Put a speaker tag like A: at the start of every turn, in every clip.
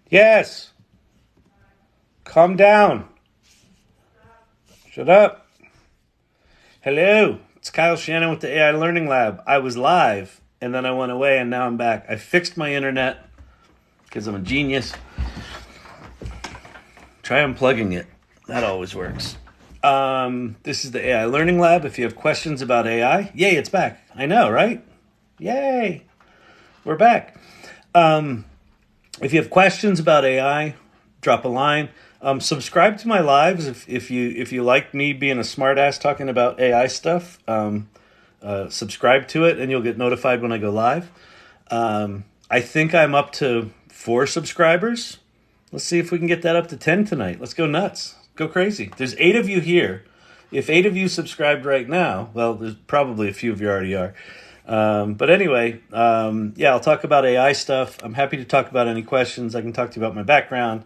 A: Yes. Calm down. Shut up. Hello. It's Kyle Shannon with the AI Learning Lab. I was live and then I went away and now I'm back. I fixed my internet because I'm a genius. Try unplugging it. That always works. This is the AI Learning Lab. If you have questions about AI, yay, it's back. I know, right? Yay. We're back. If you have questions about AI, drop a line. Subscribe to my lives if you like me being a smartass talking about AI stuff. Subscribe to it and you'll get notified when I go live. I think I'm up to 4 subscribers. Let's see if we can get that up to 10 tonight. Let's go nuts. Go crazy. There's 8 of you here. If 8 of you subscribed right now, well, there's probably a few of you already are. But anyway, yeah, I'll talk about AI stuff. I'm happy to talk about any questions. I can talk to you about my background.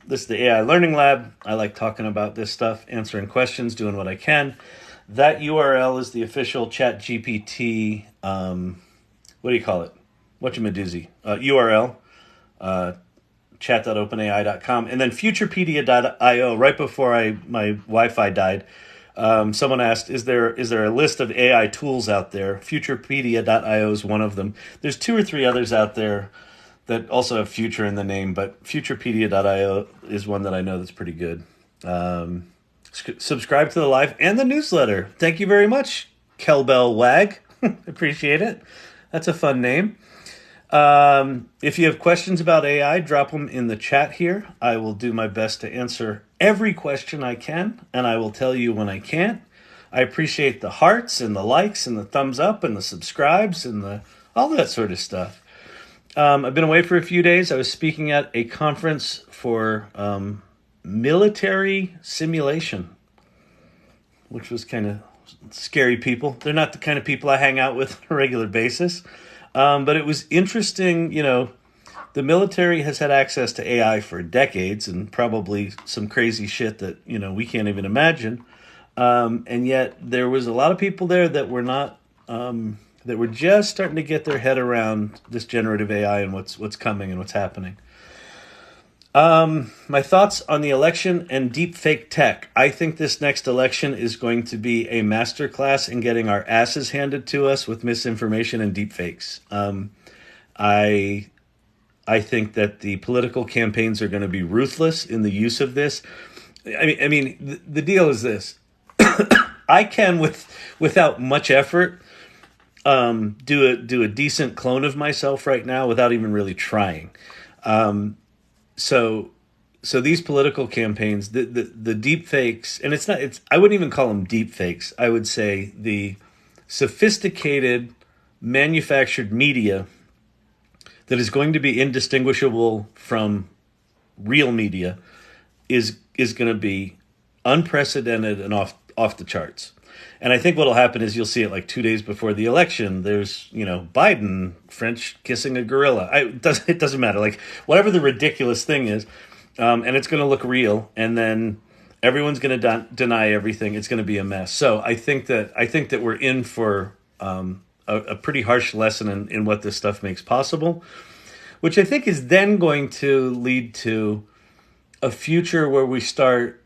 A: This is the AI Learning Lab. I like talking about this stuff, answering questions, doing what I can. That URL is the official ChatGPT, what do you call it? Whatchamadoozy? URL, chat.openai.com. And then futurepedia.io, right before my Wi-Fi died. Someone asked, is there a list of AI tools out there? Futurepedia.io is one of them. There's 2 or 3 others out there that also have future in the name, but futurepedia.io is one that I know that's pretty good. Subscribe to the live and the newsletter. Thank you very much, Kelbell Wag. Appreciate it. That's a fun name. If you have questions about AI, drop them in the chat here. I will do my best to answer every question I can, and I will tell you when I can't. I appreciate the hearts and the likes and the thumbs up and the subscribes and all that sort of stuff. I've been away for a few days. I was speaking at a conference for military simulation, which was kind of scary people. They're not the kind of people I hang out with on a regular basis. But it was interesting, the military has had access to AI for decades and probably some crazy shit that, we can't even imagine. And yet there was a lot of people there that were not, that were just starting to get their head around this generative AI and what's coming and what's happening. My thoughts on the election and deepfake tech. I think this next election is going to be a masterclass in getting our asses handed to us with misinformation and deepfakes. I think that the political campaigns are going to be ruthless in the use of this. I mean, the deal is this: I can, without much effort, do a decent clone of myself right now without even really trying. So these political campaigns, the deep fakes, and I wouldn't even call them deep fakes. I would say the sophisticated manufactured media that is going to be indistinguishable from real media is going to be unprecedented and off the charts. And I think what'll happen is you'll see it like 2 days before the election. There's, Biden, French kissing a gorilla. It doesn't matter. Like whatever the ridiculous thing is, and it's going to look real. And then everyone's going to deny everything. It's going to be a mess. So I think that we're in for a pretty harsh lesson in what this stuff makes possible, which I think is then going to lead to a future where we start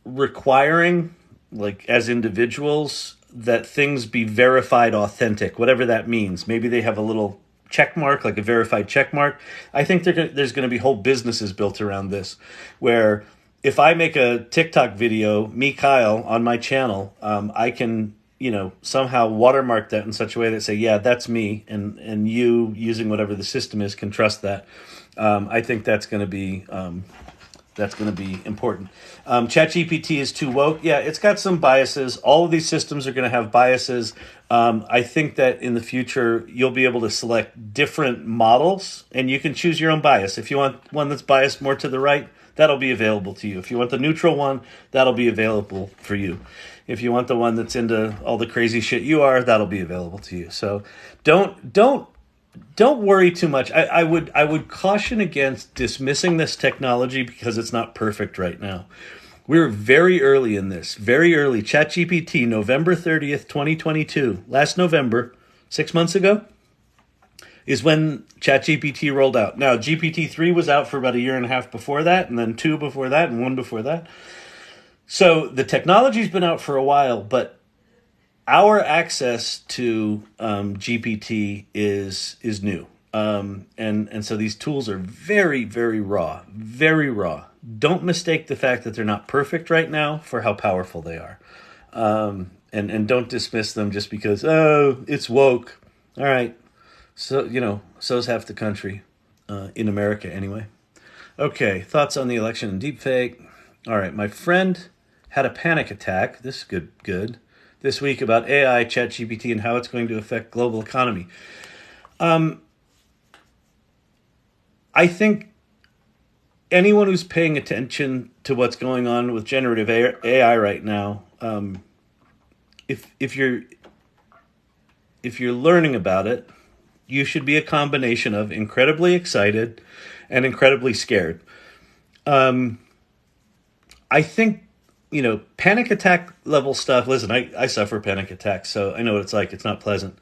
A: requiring, like as individuals, that things be verified authentic, whatever that means. Maybe they have a little check mark, like a verified check mark. I think there's going to be whole businesses built around this, where if I make a TikTok video, me, Kyle, on my channel, I can, somehow watermark that in such a way that say, yeah, that's me, and you, using whatever the system is, can trust that. I think that's going to be important. ChatGPT is too woke. Yeah, it's got some biases. All of these systems are going to have biases. I think that in the future, you'll be able to select different models, and you can choose your own bias. If you want one that's biased more to the right, that'll be available to you. If you want the neutral one, that'll be available for you. If you want the one that's into all the crazy shit you are, that'll be available to you. So don't worry too much. I would caution against dismissing this technology because it's not perfect right now. We're very early in this, very early. ChatGPT, November 30th, 2022, last November, 6 months ago. is when ChatGPT rolled out. Now, GPT-3 was out for about a year and a half before that, and then 2 before that, and 1 before that. So the technology's been out for a while, but our access to GPT is new. And so these tools are very, very raw, very raw. Don't mistake the fact that they're not perfect right now for how powerful they are. And don't dismiss them just because, oh, it's woke. All right. So, so's half the country, in America anyway. Okay, thoughts on the election and deepfake. All right, my friend had a panic attack. This is good. This week about AI, ChatGPT, and how it's going to affect global economy. I think anyone who's paying attention to what's going on with generative AI right now, if you're learning about it, you should be a combination of incredibly excited and incredibly scared. I think, panic attack level stuff. Listen, I suffer panic attacks, so I know what it's like. It's not pleasant.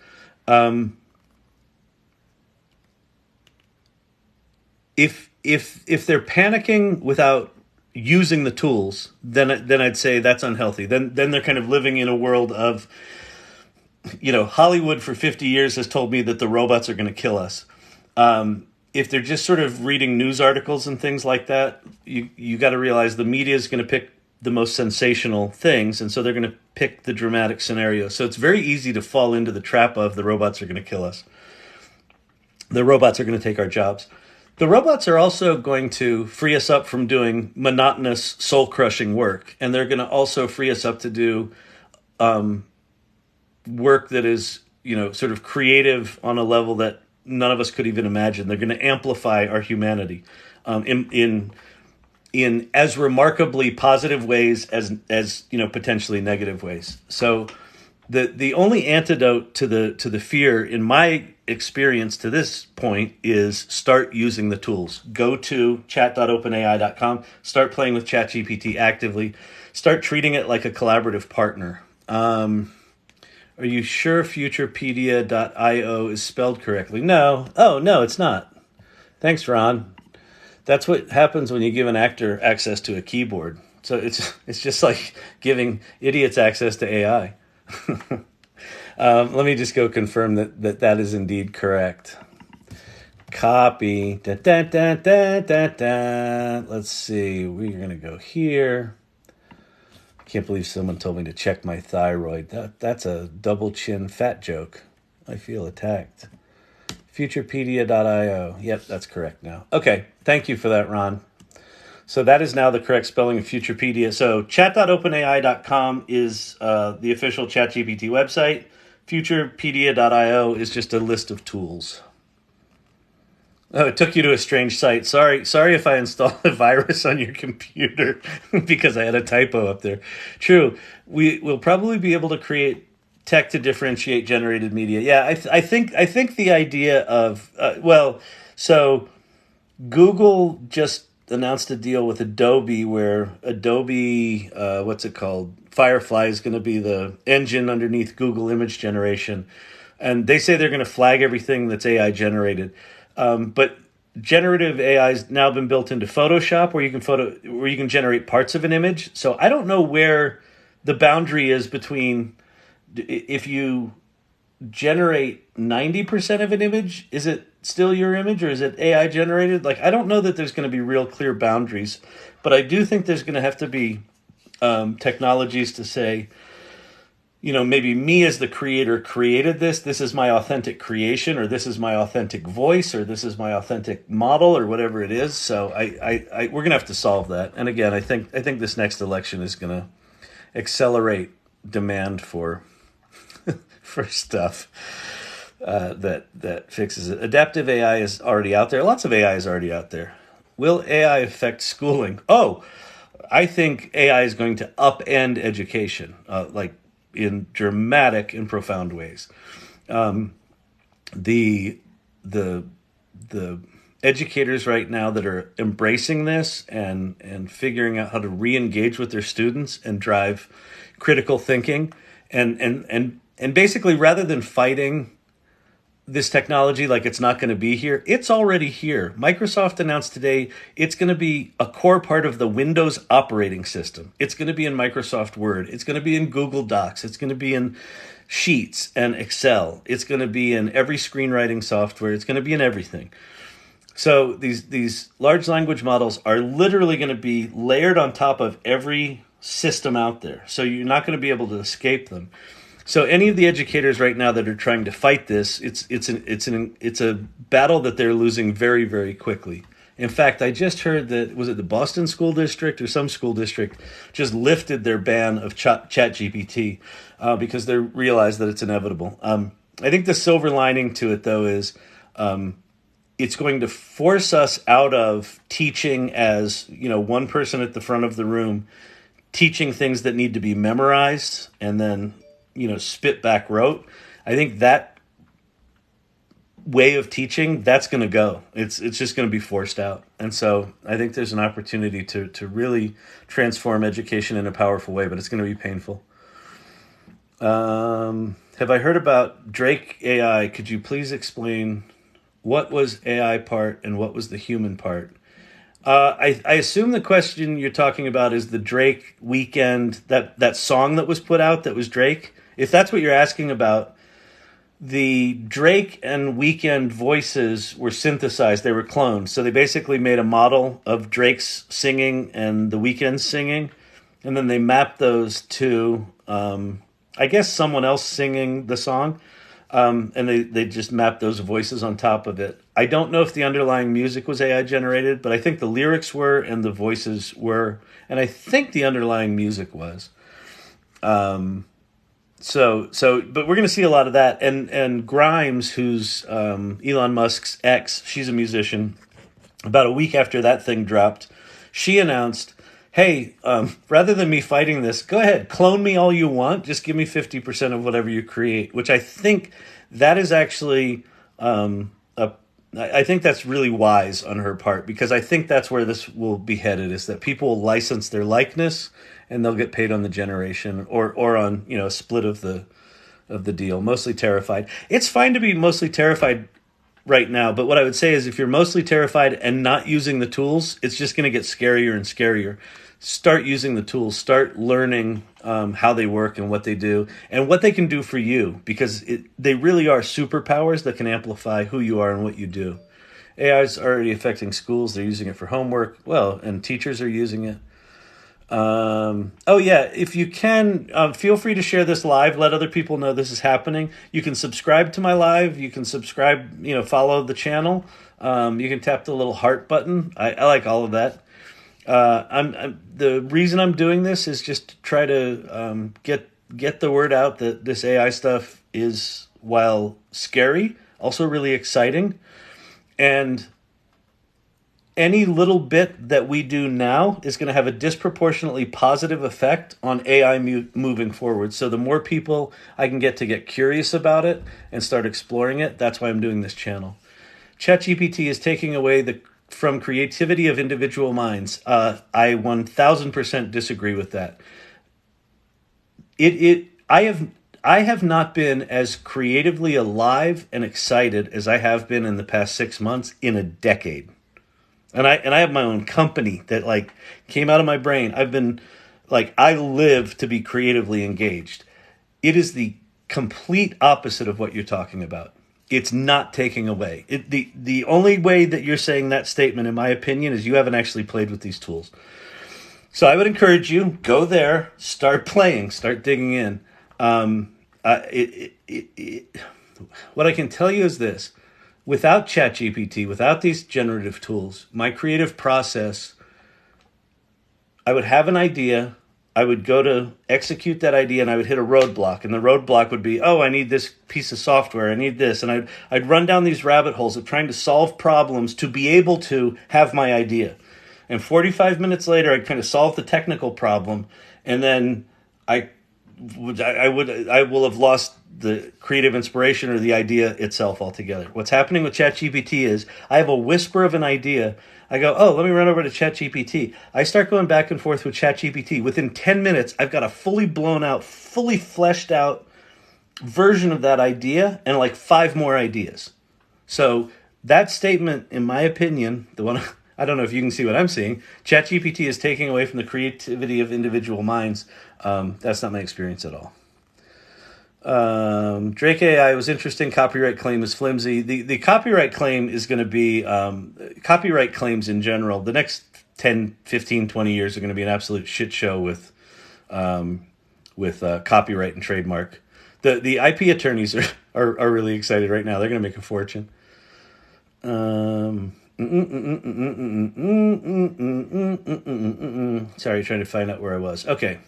A: If they're panicking without using the tools, then I'd say that's unhealthy. Then they're kind of living in a world of, Hollywood for 50 years has told me that the robots are going to kill us. If they're just sort of reading news articles and things like that, you got to realize the media is going to pick the most sensational things, and so they're going to pick the dramatic scenarios. So it's very easy to fall into the trap of the robots are going to kill us. The robots are going to take our jobs. The robots are also going to free us up from doing monotonous, soul-crushing work, and they're going to also free us up to do work that is, sort of creative on a level that none of us could even imagine. They're going to amplify our humanity in as remarkably positive ways as potentially negative ways. So the only antidote to the fear, in my experience to this point, is start using the tools. Go to chat.openai.com, start playing with ChatGPT actively, start treating it like a collaborative partner. Are you sure futurepedia.io is spelled correctly? No. Oh, no, it's not. Thanks, Ron. That's what happens when you give an actor access to a keyboard. So it's just like giving idiots access to AI. Let me just go confirm that is indeed correct. Copy. Da, da, da, da, da, da. Let's see. We're going to go here. Can't believe someone told me to check my thyroid. That's a double chin fat joke. I feel attacked. Futurepedia.io. Yep, that's correct now. Okay, thank you for that, Ron. So that is now the correct spelling of Futurepedia. So chat.openai.com is the official ChatGPT website. Futurepedia.io is just a list of tools. Oh, it took you to a strange site. Sorry if I installed a virus on your computer because I had a typo up there. True, we will probably be able to create tech to differentiate generated media. Yeah, I think the idea of so Google just announced a deal with Adobe where Adobe, what's it called? Firefly is going to be the engine underneath Google image generation, and they say they're going to flag everything that's AI generated. But generative AI has now been built into Photoshop, where you can generate parts of an image. So I don't know where the boundary is between, if you generate 90% of an image, is it still your image or is it AI generated? Like, I don't know that there's going to be real clear boundaries, but I do think there's going to have to be technologies to say, maybe me as the creator created this. This is my authentic creation, or this is my authentic voice, or this is my authentic model, or whatever it is. So we're gonna have to solve that. And again, I think this next election is gonna accelerate demand for for stuff that fixes it. Adaptive AI is already out there. Lots of AI is already out there. Will AI affect schooling? Oh, I think AI is going to upend education, in dramatic and profound ways. The educators right now that are embracing this and figuring out how to re-engage with their students and drive critical thinking and basically, rather than fighting this technology like it's not going to be here. It's already here. Microsoft announced today it's going to be a core part of the Windows operating system. It's going to be in Microsoft Word. It's going to be in Google Docs. It's going to be in Sheets and Excel. It's going to be in every screenwriting software. It's going to be in everything. So these large language models are literally going to be layered on top of every system out there. So you're not going to be able to escape them. So any of the educators right now that are trying to fight this, it's a battle that they're losing very, very quickly. In fact, I just heard that, was it the Boston School District or some school district just lifted their ban of ChatGPT because they realize that it's inevitable. I think the silver lining to it, though, is it's going to force us out of teaching as, one person at the front of the room, teaching things that need to be memorized and then spit back rote. I think that way of teaching, that's going to go. It's just going to be forced out. And so I think there's an opportunity to really transform education in a powerful way, but it's going to be painful. Have I heard about Drake AI? Could you please explain what was AI part and what was the human part? I assume the question you're talking about is the Drake Weekend, that song that was put out that was Drake. If that's what you're asking about, the Drake and Weekend voices were synthesized. They were cloned. So they basically made a model of Drake's singing and the Weeknd's singing. And then they mapped those to, I guess, someone else singing the song. And they just mapped those voices on top of it. I don't know if the underlying music was AI generated, but I think the lyrics were and the voices were. And I think the underlying music was. But we're going to see a lot of that. And Grimes, who's Elon Musk's ex, she's a musician. About a week after that thing dropped, she announced, hey, rather than me fighting this, go ahead, clone me all you want. Just give me 50% of whatever you create, which I think that is actually, I think that's really wise on her part, because I think that's where this will be headed, is that people will license their likeness and they'll get paid on the generation or on, a split of the deal. Mostly terrified. It's fine to be mostly terrified right now, but what I would say is if you're mostly terrified and not using the tools, it's just going to get scarier and scarier. Start using the tools. Start learning how they work and what they do and what they can do for you, because they really are superpowers that can amplify who you are and what you do. AI is already affecting schools. They're using it for homework. Well, and teachers are using it. If you can, feel free to share this live. Let other people know this is happening. You can subscribe to my live. You can subscribe, follow the channel. You can tap the little heart button. I like all of that. The reason I'm doing this is just to try to get the word out that this AI stuff is, while scary, also really exciting. And any little bit that we do now is going to have a disproportionately positive effect on AI moving forward. So the more people I can get to get curious about it and start exploring it, that's why I'm doing this channel. ChatGPT is taking away from creativity of individual minds. I 1000% disagree with that. I have not been as creatively alive and excited as I have been in the past 6 months in a decade. And I have my own company that came out of my brain. I've been I live to be creatively engaged. It is the complete opposite of what you're talking about. It's not taking away. The only way that you're saying that statement, in my opinion, is you haven't actually played with these tools. So I would encourage you, go there, start playing, start digging in. What I can tell you is this. Without ChatGPT, without these generative tools, my creative process, I would have an idea, I would go to execute that idea, and I would hit a roadblock. And the roadblock would be, I need this piece of software, I need this. And I'd run down these rabbit holes of trying to solve problems to be able to have my idea. And 45 minutes later, I'd kind of solve the technical problem, and then I will have lost the creative inspiration or the idea itself altogether. What's happening with ChatGPT is I have a whisper of an idea. I go, let me run over to ChatGPT. I start going back and forth with ChatGPT. Within 10 minutes, I've got a fully blown out, fully fleshed out version of that idea and like 5 more ideas. So that statement, in my opinion, the one I don't know if you can see what I'm seeing, ChatGPT is taking away from the creativity of individual minds. That's not my experience at all. Drake AI was interesting. Copyright claim is flimsy. The copyright claim is going to be copyright claims in general. The next 10, 15, 20 years are going to be an absolute shit show with copyright and trademark. The IP attorneys are really excited right now. They're going to make a fortune. Sorry, trying to find out where I was. Okay.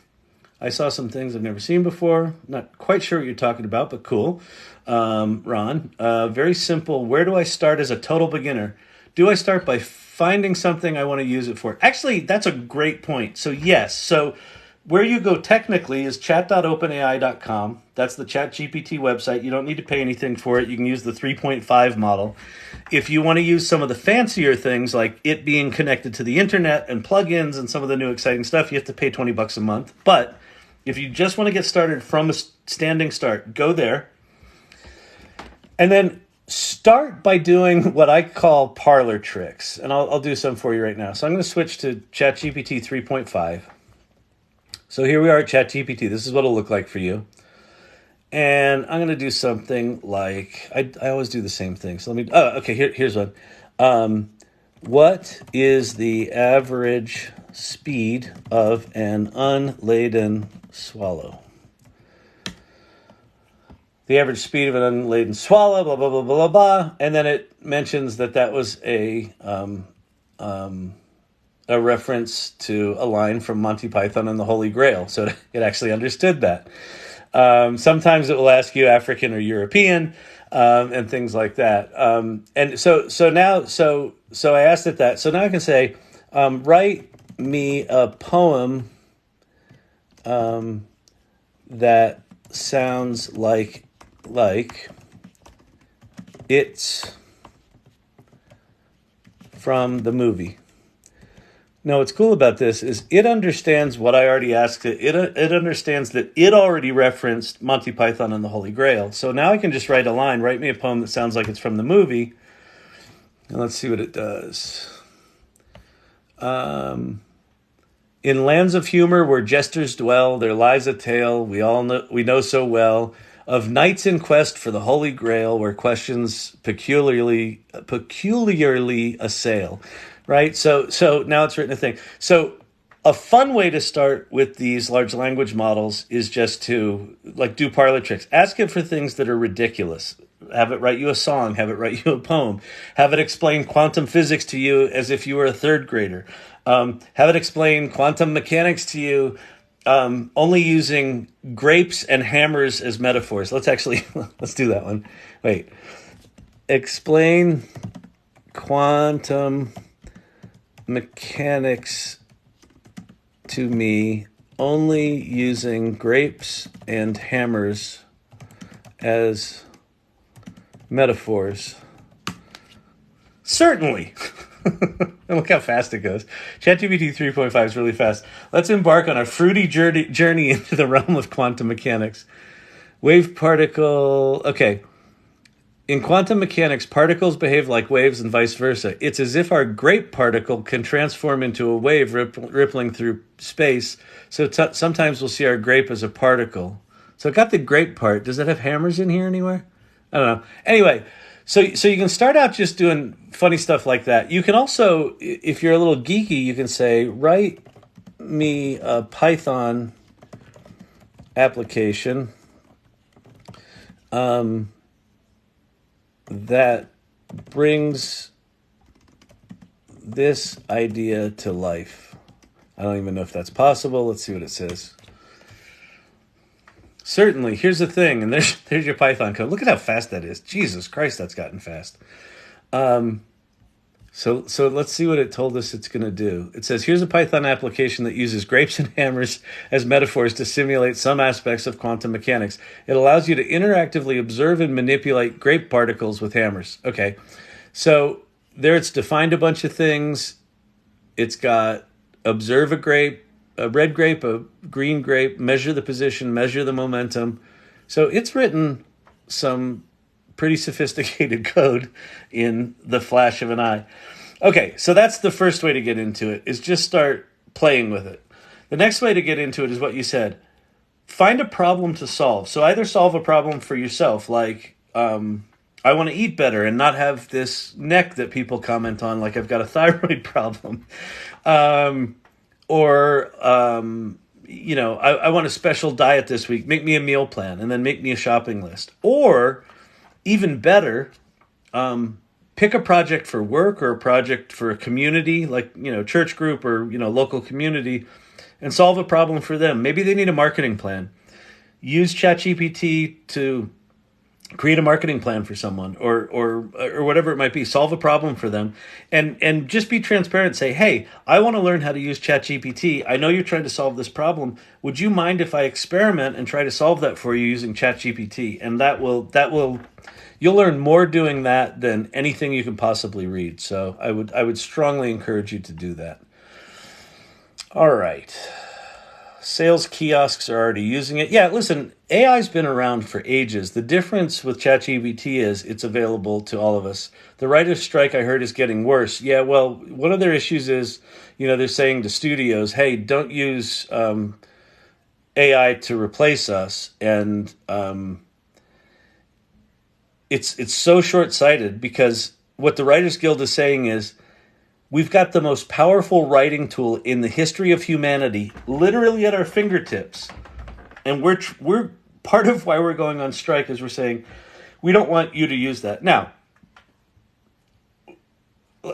A: I saw some things I've never seen before. Not quite sure what you're talking about, but cool. Ron, very simple. Where do I start as a total beginner? Do I start by finding something I want to use it for? Actually, that's a great point. So yes. So where you go technically is chat.openai.com. That's the ChatGPT website. You don't need to pay anything for it. You can use the 3.5 model. If you want to use some of the fancier things like it being connected to the internet and plugins and some of the new exciting stuff, you have to pay $20 a month. But if you just want to get started from a standing start, go there. And then start by doing what I call parlor tricks. And I'll do some for you right now. So I'm going to switch to ChatGPT 3.5. So here we are at ChatGPT. This is what it'll look like for you. And I'm going to do something like, I always do the same thing. So let me, here's one. What is the average speed of an unladen swallow? The average speed of an unladen swallow, blah, blah, blah, blah, blah. And then it mentions that was a reference to a line from Monty Python and the Holy Grail. So it actually understood that. Sometimes it will ask you African or European, and things like that. And so I asked it that. So now I can say, write me a poem that sounds like it's from the movie. Now, what's cool about this is it understands what I already asked it. It understands that it already referenced Monty Python and the Holy Grail. So now I can just write a line, write me a poem that sounds like it's from the movie. And let's see what it does. In lands of humor where jesters dwell, there lies a tale we know so well of knights in quest for the Holy Grail, where questions peculiarly assail. Right? So now it's written a thing. So a fun way to start with these large language models is just to do parlor tricks. Ask it for things that are ridiculous. Have it write you a song. Have it write you a poem. Have it explain quantum physics to you as if you were a third grader. Have it explain quantum mechanics to you only using grapes and hammers as metaphors. Let's do that one. Wait. Explain quantum mechanics to me only using grapes and hammers as metaphors. Certainly. And look how fast it goes. ChatGPT 3.5 is really fast. Let's embark on a fruity journey into the realm of quantum mechanics. Wave particle. Okay. In quantum mechanics, particles behave like waves and vice versa. It's as if our grape particle can transform into a wave rippling through space. So sometimes we'll see our grape as a particle. So I got the grape part. Does that have hammers in here anywhere? I don't know. Anyway, so you can start out just doing funny stuff like that. You can also, if you're a little geeky, you can say, write me a Python application that brings this idea to life. I don't even know if that's possible. Let's see what it says. Certainly. Here's the thing, and there's your Python code. Look at how fast that is. Jesus Christ, that's gotten fast. So let's see what it told us it's going to do. It says, here's a Python application that uses grapes and hammers as metaphors to simulate some aspects of quantum mechanics. It allows you to interactively observe and manipulate grape particles with hammers. Okay, so there it's defined a bunch of things. It's got observe a red grape, a green grape, measure the position, measure the momentum, So it's written some pretty sophisticated code in the flash of an eye. Okay, so that's the first way to get into it, is just start playing with it. The next way to get into it is what you said. Find a problem to solve. So either solve a problem for yourself, like I want to eat better and not have this neck that people comment on, like I've got a thyroid problem. Or I want a special diet this week. Make me a meal plan and then make me a shopping list. Or even better, pick a project for work or a project for a community, like, church group or, local community, and solve a problem for them. Maybe they need a marketing plan. Use ChatGPT to create a marketing plan for someone or whatever it might be. Solve a problem for them and just be transparent. Say, hey, I want to learn how to use ChatGPT. I know you're trying to solve this problem. Would you mind if I experiment and try to solve that for you using ChatGPT? And that will you'll learn more doing that than anything you can possibly read. So I would strongly encourage you to do that. All right. Sales kiosks are already using it. Yeah, listen, AI's been around for ages. The difference with ChatGPT is it's available to all of us. The writer's strike, I heard, is getting worse. Yeah, well, one of their issues is, they're saying to studios, hey, don't use AI to replace us. And it's so short-sighted, because what the Writers Guild is saying is, we've got the most powerful writing tool in the history of humanity, literally at our fingertips. And we're part of why we're going on strike is we're saying, we don't want you to use that. Now,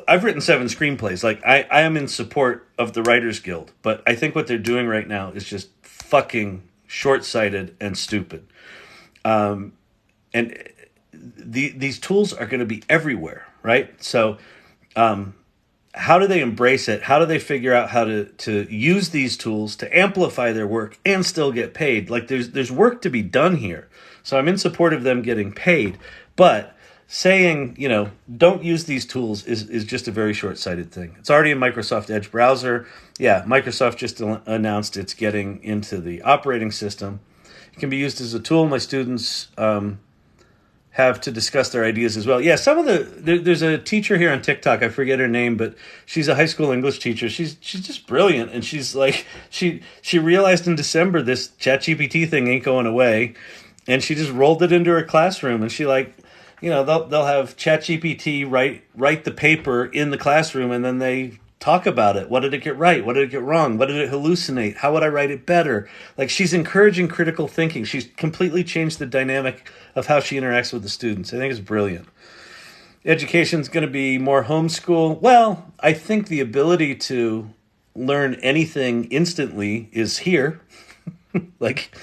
A: I've written 7 screenplays. Like, I am in support of the Writers Guild, but I think what they're doing right now is just fucking short-sighted and stupid. And these tools are going to be everywhere, right? So, how do they embrace it? How do they figure out how to use these tools to amplify their work and still get paid? Like, there's work to be done here. So I'm in support of them getting paid. But saying, don't use these tools is just a very short-sighted thing. It's already in Microsoft Edge browser. Yeah, Microsoft just announced it's getting into the operating system. It can be used as a tool. My students have to discuss their ideas as well. Yeah, there's a teacher here on TikTok, I forget her name, but she's a high school English teacher. She's just brilliant, and she's like, she realized in December this ChatGPT thing ain't going away, and she just rolled it into her classroom, and she they'll have ChatGPT write the paper in the classroom, and then they talk about it. What did it get right? What did it get wrong? What did it hallucinate? How would I write it better? Like, she's encouraging critical thinking. She's completely changed the dynamic of how she interacts with the students. I think it's brilliant. Education's going to be more homeschool. Well, I think the ability to learn anything instantly is here. Like,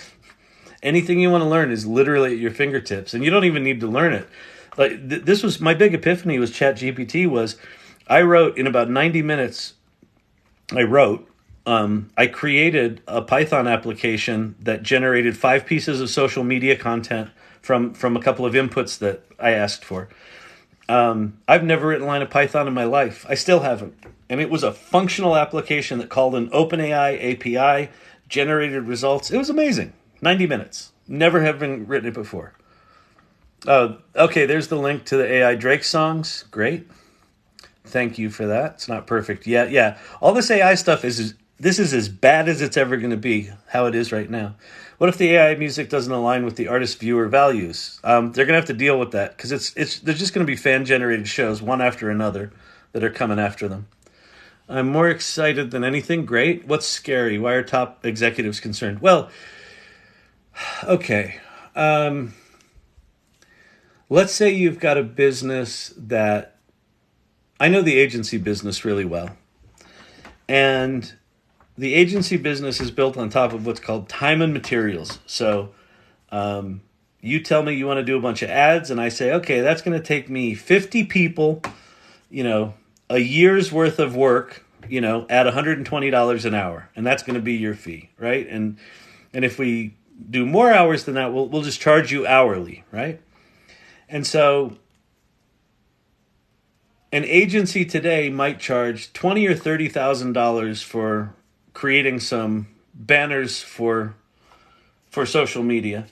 A: anything you want to learn is literally at your fingertips, and you don't even need to learn it. Like, this was my big epiphany was ChatGPT. Was I wrote in about 90 minutes. I created a Python application that generated 5 pieces of social media content from a couple of inputs that I asked for. I've never written a line of Python in my life. I still haven't. And it was a functional application that called an OpenAI API, generated results. It was amazing. 90 minutes. Never have been written it before. Okay, there's the link to the AI Drake songs. Great. Thank you for that. It's not perfect yet. Yeah. All this AI stuff is as bad as it's ever going to be, how it is right now. What if the AI music doesn't align with the artist viewer values? They're going to have to deal with that, because there's just going to be fan-generated shows, one after another, that are coming after them. I'm more excited than anything. Great. What's scary? Why are top executives concerned? Well, okay. Let's say you've got a business that... I know the agency business really well. And the agency business is built on top of what's called time and materials. So you tell me you want to do a bunch of ads, and I say, okay, that's going to take me 50 people, a year's worth of work, at $120 an hour. And that's going to be your fee, right? And if we do more hours than that, we'll just charge you hourly, right? And so an agency today might charge $20,000 or $30,000 for creating some banners for social media,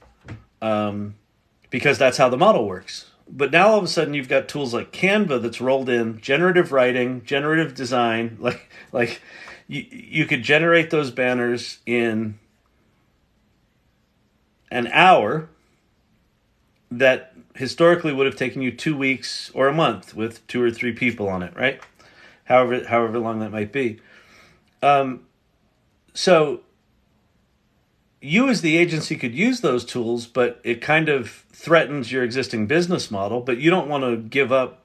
A: because that's how the model works. But now all of a sudden you've got tools like Canva that's rolled in, generative writing, generative design. Like you could generate those banners in an hour that historically would have taken you 2 weeks or a month with 2 or 3 people on it, right? However long that might be. So you as the agency could use those tools, but it kind of threatens your existing business model, but you don't want to give up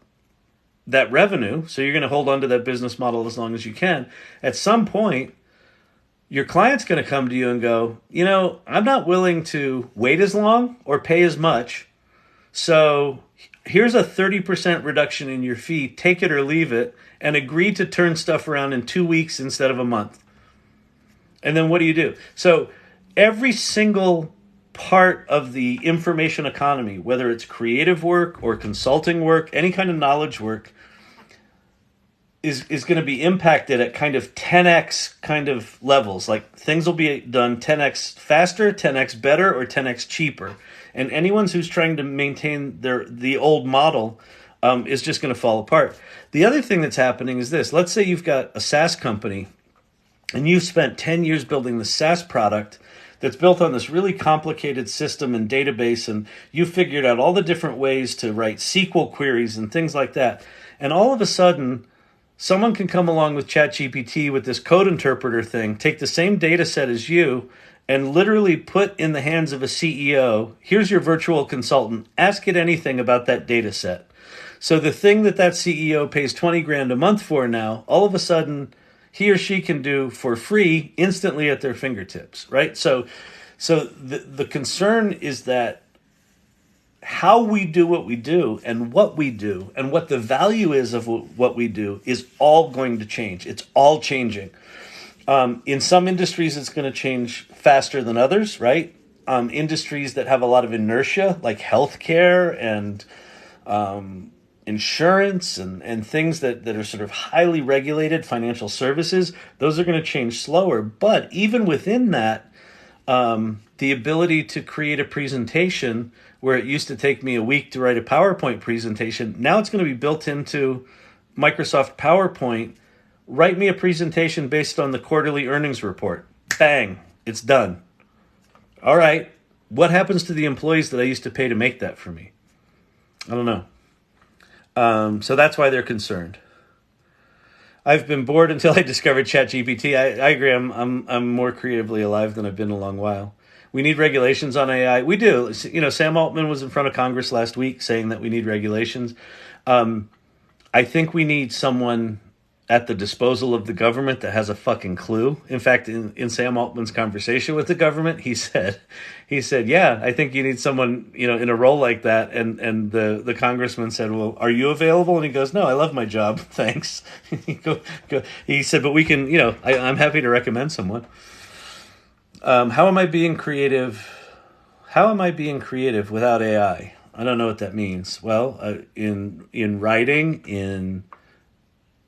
A: that revenue. So you're going to hold on to that business model as long as you can. At some point, your client's going to come to you and go, I'm not willing to wait as long or pay as much. So here's a 30% reduction in your fee. Take it or leave it, and agree to turn stuff around in 2 weeks instead of a month. And then what do you do? So every single part of the information economy, whether it's creative work or consulting work, any kind of knowledge work, is going to be impacted at kind of 10x kind of levels. Like things will be done 10x faster, 10x better, or 10x cheaper. And anyone who's trying to maintain the old model is just going to fall apart. The other thing that's happening is this. Let's say you've got a SaaS company and you've spent 10 years building the SaaS product that's built on this really complicated system and database, and you figured out all the different ways to write SQL queries and things like that. And all of a sudden, someone can come along with ChatGPT with this code interpreter thing, take the same data set as you, and literally put in the hands of a CEO, here's your virtual consultant, ask it anything about that data set. So the thing that CEO pays 20 grand a month for now, all of a sudden, he or she can do for free instantly at their fingertips, right? So the concern is that how we do what we do and what the value is of what we do is all going to change. It's all changing. In some industries, it's going to change faster than others, right? Industries that have a lot of inertia, like healthcare and insurance and things that are sort of highly regulated, financial services, those are going to change slower. But even within that, the ability to create a presentation where it used to take me a week to write a PowerPoint presentation, now it's going to be built into Microsoft PowerPoint. Write me a presentation based on the quarterly earnings report. Bang, it's done. All right, what happens to the employees that I used to pay to make that for me? I don't know. So that's why they're concerned. I've been bored until I discovered ChatGPT. I agree. I'm more creatively alive than I've been in a long while. We need regulations on AI. We do. Sam Altman was in front of Congress last week saying that we need regulations. I think we need someone at the disposal of the government that has a fucking clue. In fact, in Sam Altman's conversation with the government, he said, yeah, I think you need someone, in a role like that. And the congressman said, well, are you available? And he goes, no, I love my job. Thanks. He said, but we can, I'm happy to recommend someone. How am I being creative? How am I being creative without AI? I don't know what that means. Well, in writing, in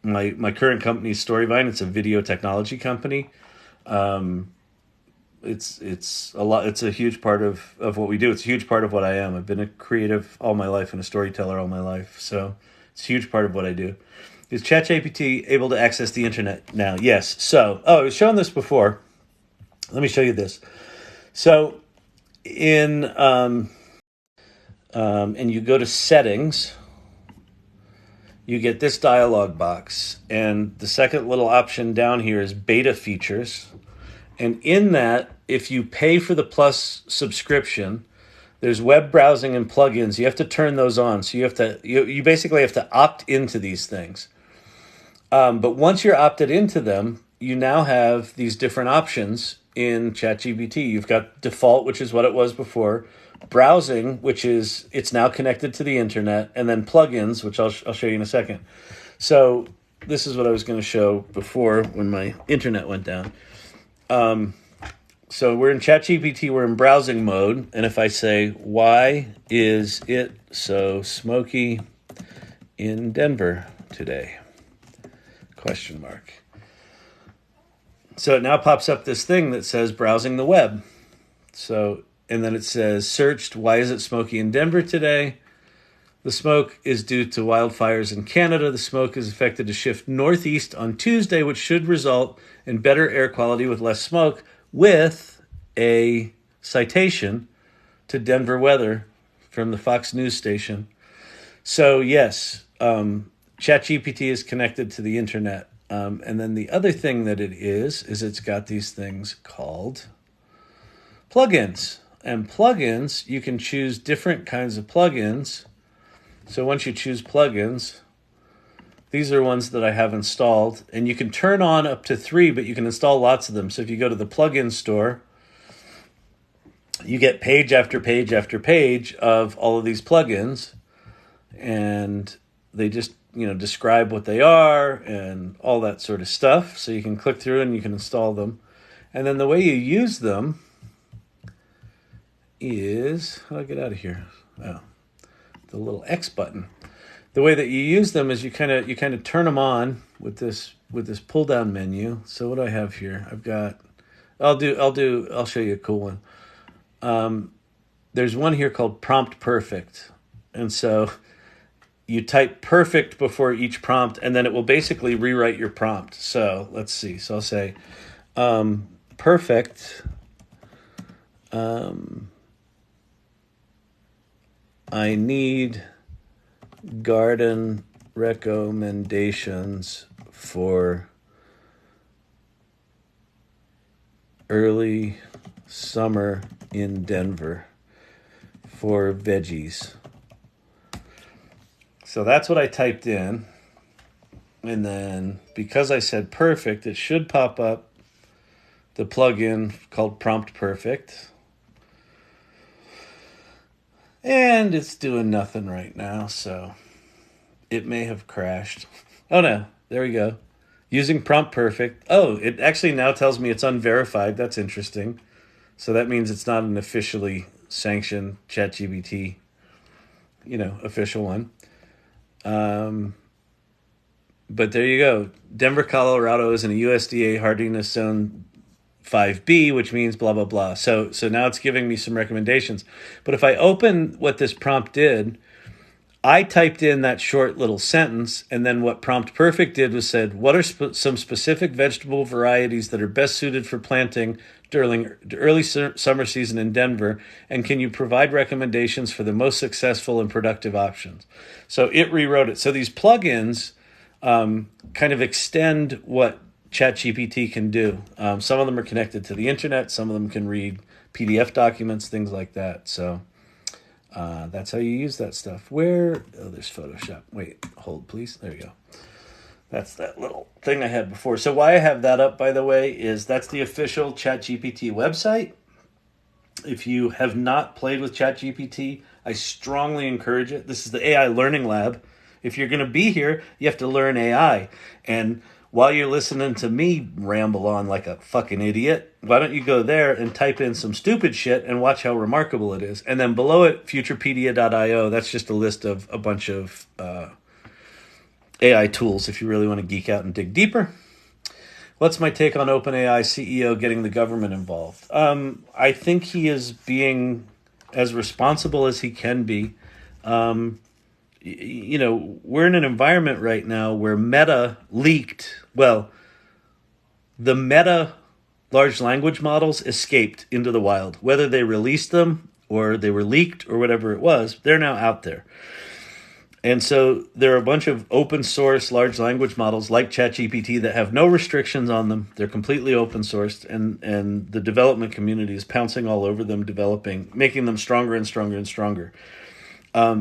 A: my current company's Storyvine, it's a video technology company. It's a lot. It's a huge part of what we do. It's a huge part of what I am. I've been a creative all my life and a storyteller all my life. So it's a huge part of what I do. Is ChatGPT able to access the internet now? Yes. So, I was showing this before. Let me show you this. So and you go to settings, you get this dialog box, and the second little option down here is beta features. And in that, if you pay for the Plus subscription, there's web browsing and plugins. You have to turn those on. So you basically have to opt into these things. But once you're opted into them, you now have these different options in ChatGPT. You've got default, which is what it was before, browsing, which is it's now connected to the internet, and then plugins, which I'll show you in a second. So this is what I was going to show before when my internet went down. So we're in ChatGPT, we're in browsing mode, and if I say, why is it so smoky in Denver today? ? So it now pops up this thing that says browsing the web. So, And then it says, searched, why is it smoky in Denver today? The smoke is due to wildfires in Canada. The smoke is expected to shift northeast on Tuesday, which should result in better air quality with less smoke, with a citation to Denver weather from the Fox News station. So, yes, ChatGPT is connected to the internet. And then the other thing that it is it's got these things called plugins. And plugins, you can choose different kinds of plugins. So once you choose plugins, these are ones that I have installed. And you can turn on up to 3, but you can install lots of them. So if you go to the plugin store, you get page after page after page of all of these plugins. And they just, describe what they are and all that sort of stuff. So you can click through and you can install them. And then the way you use them is, how do I get out of here? Oh, the little X button. The way that you use them is you kind of turn them on with this pull down menu. So what do I have here? I'll show you a cool one. There's one here called Prompt Perfect. And so you type perfect before each prompt, and then it will basically rewrite your prompt. So let's see. So I'll say, perfect. I need garden recommendations for early summer in Denver for veggies. So that's what I typed in. And then because I said perfect, it should pop up the plugin called Prompt Perfect. And it's doing nothing right now, so it may have crashed. Oh no, there we go. Using Prompt Perfect. Oh, it actually now tells me it's unverified. That's interesting. So that means it's not an officially sanctioned ChatGPT, official one. But there you go. Denver, Colorado is in a USDA hardiness zone 5B, which means blah, blah, blah. So now it's giving me some recommendations. But if I open what this prompt did, I typed in that short little sentence, and then what Prompt Perfect did was said, what are some specific vegetable varieties that are best suited for planting during the early summer season in Denver, and can you provide recommendations for the most successful and productive options? So it rewrote it. So these plugins kind of extend what ChatGPT can do. Some of them are connected to the internet. Some of them can read PDF documents, things like that. So that's how you use that stuff. There's Photoshop. Wait, hold, please. There you go. That's that little thing I had before. So why I have that up, by the way, is that's the official ChatGPT website. If you have not played with ChatGPT, I strongly encourage it. This is the AI Learning Lab. If you're going to be here, you have to learn AI. And while you're listening to me ramble on like a fucking idiot, why don't you go there and type in some stupid shit and watch how remarkable it is. And then below it, futurepedia.io, that's just a list of a bunch of AI tools if you really want to geek out and dig deeper. What's my take on OpenAI CEO getting the government involved? I think he is being as responsible as he can be. We're in an environment right now where Meta leaked. Well, the Meta large language models escaped into the wild. Whether they released them or they were leaked or whatever it was, they're now out there. And so there are a bunch of open source large language models like ChatGPT that have no restrictions on them. They're completely open sourced, and the development community is pouncing all over them, making them stronger and stronger and stronger.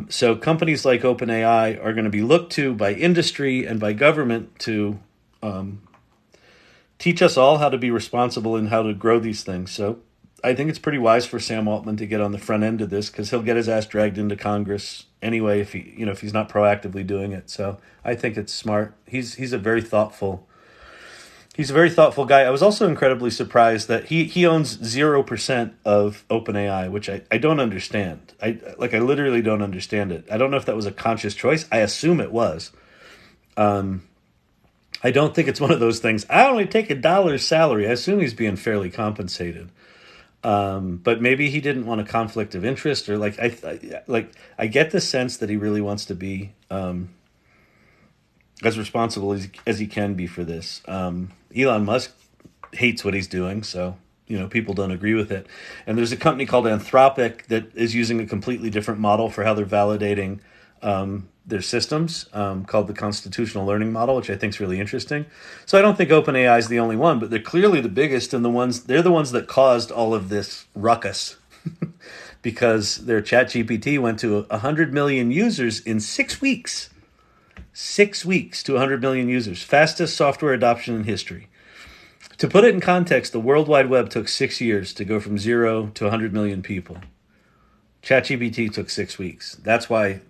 A: So companies like OpenAI are going to be looked to by industry and by government to teach us all how to be responsible and how to grow these things. So I think it's pretty wise for Sam Altman to get on the front end of this, because he'll get his ass dragged into Congress anyway if he's not proactively doing it. So I think it's smart. He's a very thoughtful guy. I was also incredibly surprised that he owns 0% of OpenAI, which I don't understand. I literally don't understand it. I don't know if that was a conscious choice. I assume it was. I don't think it's one of those things. I only take $1 salary. I assume he's being fairly compensated. But maybe he didn't want a conflict of interest, or I get the sense that he really wants to be as responsible as he can be for this. Elon Musk hates what he's doing, so people don't agree with it. And there's a company called Anthropic that is using a completely different model for how they're validating their systems, called the constitutional learning model, which I think is really interesting. So I don't think OpenAI is the only one, but they're clearly the biggest, and they're the ones that caused all of this ruckus because their ChatGPT went to 100 million users in 6 weeks. 6 weeks to 100 million users, fastest software adoption in history. To put it in context, the World Wide Web took 6 years to go from 0 to 100 million people. ChatGPT took 6 weeks. That's why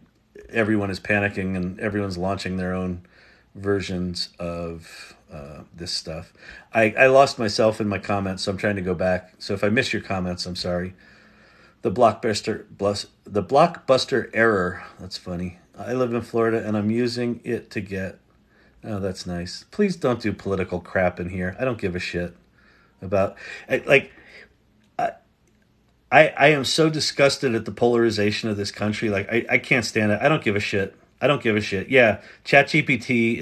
A: everyone is panicking and everyone's launching their own versions of this stuff. I lost myself in my comments, so I'm trying to go back. So if I miss your comments, I'm sorry. The blockbuster error. That's funny. I live in Florida and I'm using it to get... Oh, that's nice. Please don't do political crap in here. I don't give a shit about... I am so disgusted at the polarization of this country. I can't stand it. I don't give a shit. Yeah, ChatGPT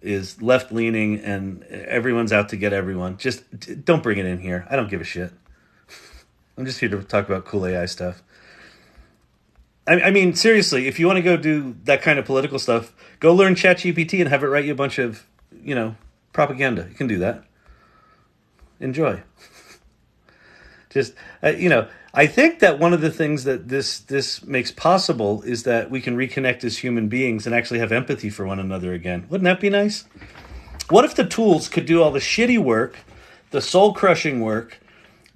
A: is left leaning and everyone's out to get everyone. Just don't bring it in here. I don't give a shit. I'm just here to talk about cool AI stuff. I mean, seriously, if you want to go do that kind of political stuff, go learn ChatGPT and have it write you a bunch of, propaganda. You can do that. Enjoy. Just, I think that one of the things that this makes possible is that we can reconnect as human beings and actually have empathy for one another again. Wouldn't that be nice? What if the tools could do all the shitty work, the soul-crushing work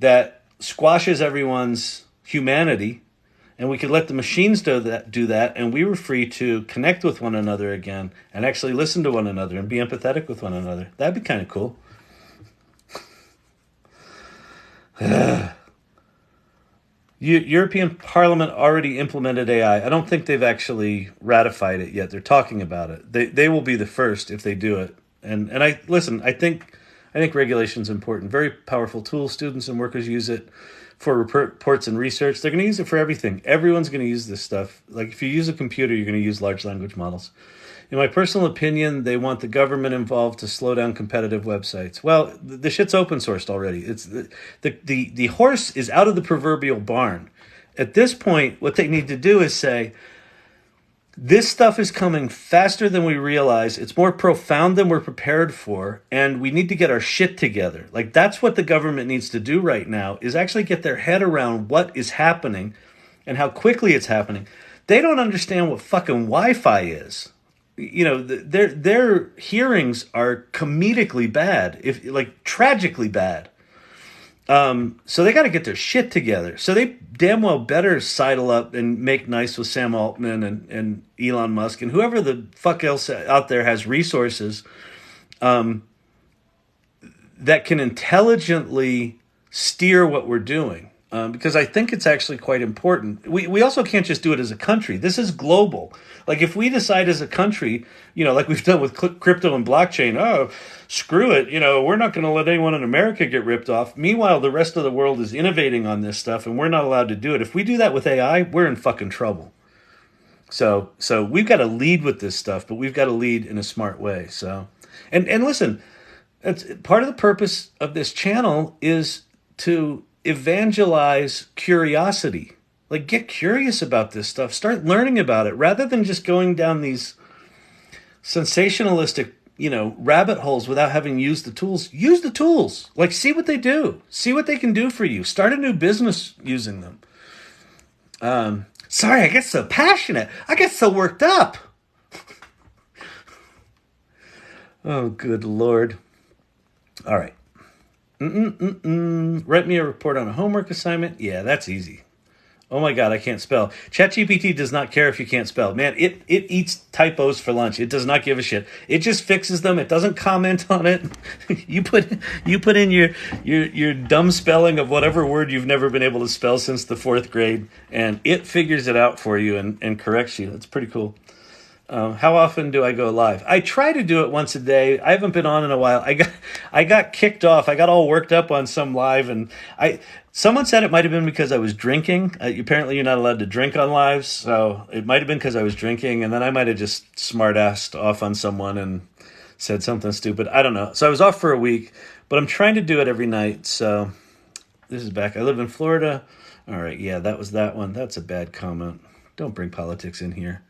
A: that squashes everyone's humanity, and we could let the machines do that, and we were free to connect with one another again and actually listen to one another and be empathetic with one another? That'd be kind of cool. European Parliament already implemented AI. I don't think they've actually ratified it yet. They're talking about it. They will be the first if they do it. And I think regulation is important. Very powerful tool. Students and workers use it for reports and research. They're going to use it for everything. Everyone's going to use this stuff. Like if you use a computer, you're going to use large language models. In my personal opinion, they want the government involved to slow down competitive websites. Well, the shit's open sourced already. It's the horse is out of the proverbial barn. At this point, what they need to do is say, this stuff is coming faster than we realize. It's more profound than we're prepared for, and we need to get our shit together. Like that's what the government needs to do right now, is actually get their head around what is happening and how quickly it's happening. They don't understand what fucking Wi-Fi is. Their hearings are comedically bad, tragically bad. So they got to get their shit together. So they damn well better sidle up and make nice with Sam Altman and Elon Musk and whoever the fuck else out there has resources that can intelligently steer what we're doing. Because I think it's actually quite important. We also can't just do it as a country. This is global. Like if we decide as a country, like we've done with crypto and blockchain, oh, screw it, we're not going to let anyone in America get ripped off. Meanwhile, the rest of the world is innovating on this stuff and we're not allowed to do it. If we do that with AI, we're in fucking trouble. So we've got to lead with this stuff, but we've got to lead in a smart way. So, and listen, it's part of the purpose of this channel is to evangelize curiosity. Like get curious about this stuff. Start learning about it rather than just going down these sensationalistic, rabbit holes without having used the tools. Use the tools. Like see what they do. See what they can do for you. Start a new business using them. Sorry, I get so passionate. I get so worked up. Oh, good Lord. All right. Write me a report on a homework assignment. Yeah, that's easy. Oh my God, I can't spell. ChatGPT does not care if you can't spell. Man, it eats typos for lunch. It does not give a shit. It just fixes them. It doesn't comment on it. You put in your dumb spelling of whatever word you've never been able to spell since the 4th grade, and it figures it out for you and corrects you. That's pretty cool. How often do I go live? I try to do it once a day. I haven't been on in a while. I got kicked off. I got all worked up on some live, and someone said it might have been because I was drinking. Apparently, you're not allowed to drink on lives, so it might have been because I was drinking, and then I might have just smart-assed off on someone and said something stupid. I don't know. So I was off for a week, but I'm trying to do it every night. So this is back. I live in Florida. All right, yeah, that was that one. That's a bad comment. Don't bring politics in here.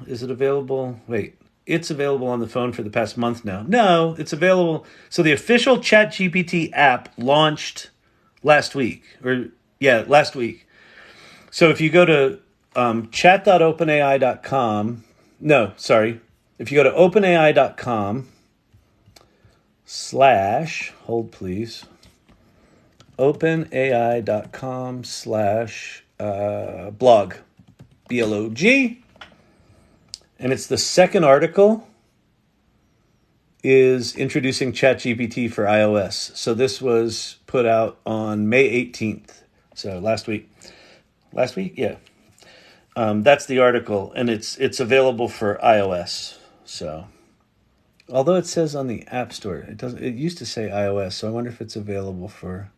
A: Is it available? Wait, it's available on the phone for the past month now. No, it's available. So the official ChatGPT app launched last week. Last week. So if you go to chat.openai.com, no, sorry. If you go to openai.com / hold please, openai.com / blog, blog, and it's the second article is introducing ChatGPT for iOS. So this was put out on May 18th. So last week, yeah. That's the article, and it's available for iOS. So, although it says on the App Store, it doesn't. It used to say iOS, so I wonder if it's available for.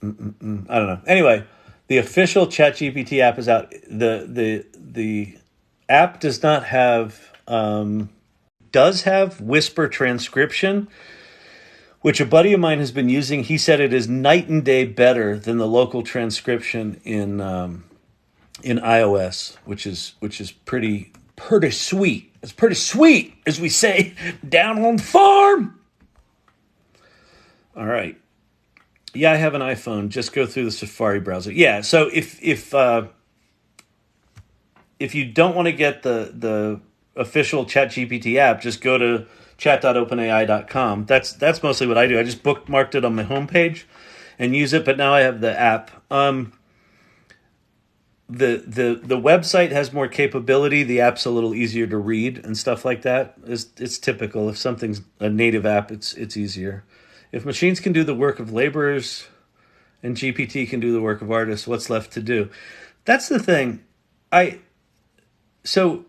A: I don't know. Anyway, the official ChatGPT app is out. The app does not have does have whisper transcription, which a buddy of mine has been using. He said it is night and day better than the local transcription in iOS, which is pretty sweet. It's pretty sweet, as we say down on the farm. All right. Yeah, I have an iPhone. Just go through the Safari browser. Yeah, so if you don't want to get the official ChatGPT app, just go to chat.openai.com. That's mostly what I do. I just bookmarked it on my homepage and use it, but now I have the app. The website has more capability. The app's a little easier to read and stuff like that. It's typical. If something's a native app, it's easier. If machines can do the work of laborers and GPT can do the work of artists, what's left to do? That's the thing. So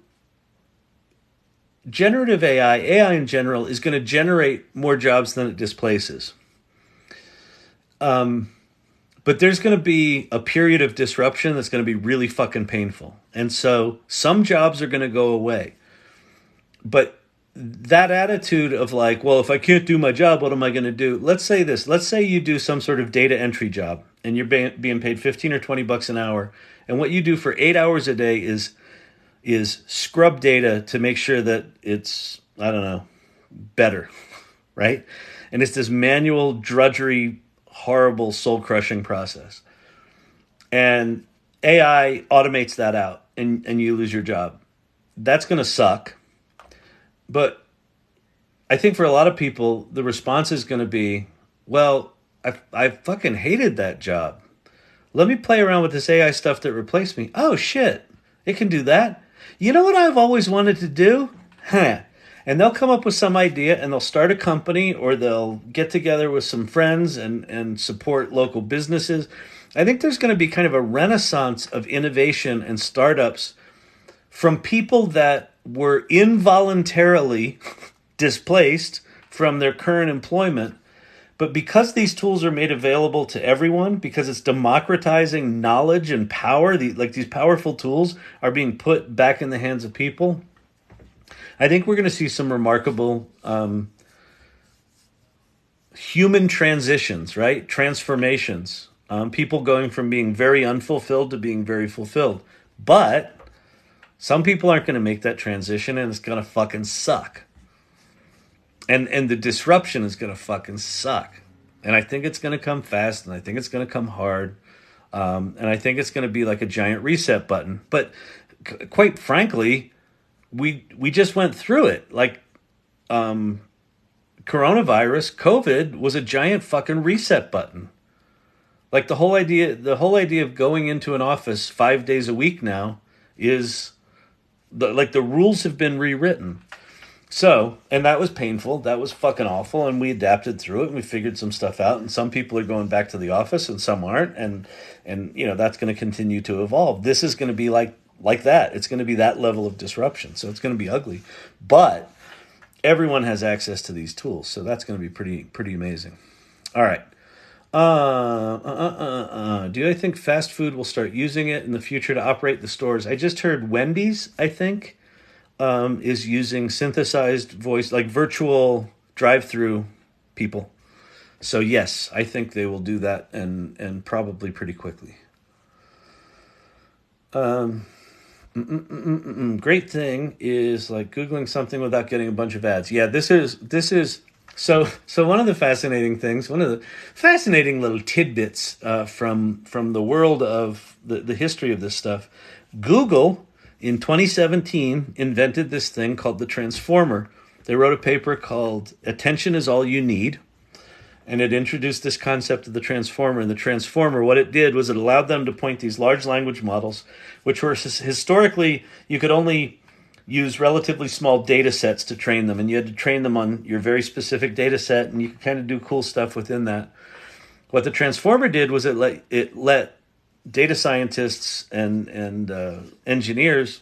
A: generative AI in general, is going to generate more jobs than it displaces. But there's going to be a period of disruption that's going to be really fucking painful. And so some jobs are going to go away. But that attitude of like, well, if I can't do my job, what am I going to do? Let's say this. Let's say you do some sort of data entry job and you're being paid 15 or 20 bucks an hour. And what you do for 8 hours a day is scrub data to make sure that it's, I don't know, better, right? And it's this manual drudgery, horrible soul-crushing process. And AI automates that out and you lose your job. That's going to suck. But I think for a lot of people, the response is going to be, well, I fucking hated that job. Let me play around with this AI stuff that replaced me. Oh, shit. It can do that. You know what I've always wanted to do? And they'll come up with some idea and they'll start a company or they'll get together with some friends and support local businesses. I think there's going to be kind of a renaissance of innovation and startups from people that were involuntarily displaced from their current employment. But because these tools are made available to everyone, because it's democratizing knowledge and power, these powerful tools are being put back in the hands of people, I think we're going to see some remarkable human transitions, right? Transformations. People going from being very unfulfilled to being very fulfilled. But some people aren't going to make that transition, and it's going to fucking suck. And the disruption is going to fucking suck. And I think it's going to come fast, and I think it's going to come hard. And I think it's going to be like a giant reset button. But quite frankly, we just went through it. Like coronavirus, COVID was a giant fucking reset button. Like the whole idea of going into an office 5 days a week now is the rules have been rewritten. So, and that was painful. That was fucking awful. And we adapted through it and we figured some stuff out. And some people are going back to the office and some aren't. And that's going to continue to evolve. This is going to be like that. It's going to be that level of disruption. So it's going to be ugly. But everyone has access to these tools. So that's going to be pretty amazing. All right. Do I think fast food will start using it in the future to operate the stores? I just heard Wendy's, I think, is using synthesized voice, like virtual drive-through people. So yes, I think they will do that and probably pretty quickly. Great thing is like Googling something without getting a bunch of ads. Yeah, this is so one of the fascinating things, one of the fascinating little tidbits from the world of the history of this stuff. Google in 2017 invented this thing called the transformer. They wrote a paper called "Attention is All You Need." And it introduced this concept of the transformer. And the transformer, what it did was it allowed them to point these large language models, which were historically, you could only use relatively small data sets to train them. And you had to train them on your very specific data set, and you could kind of do cool stuff within that. What the transformer did was it let data scientists and engineers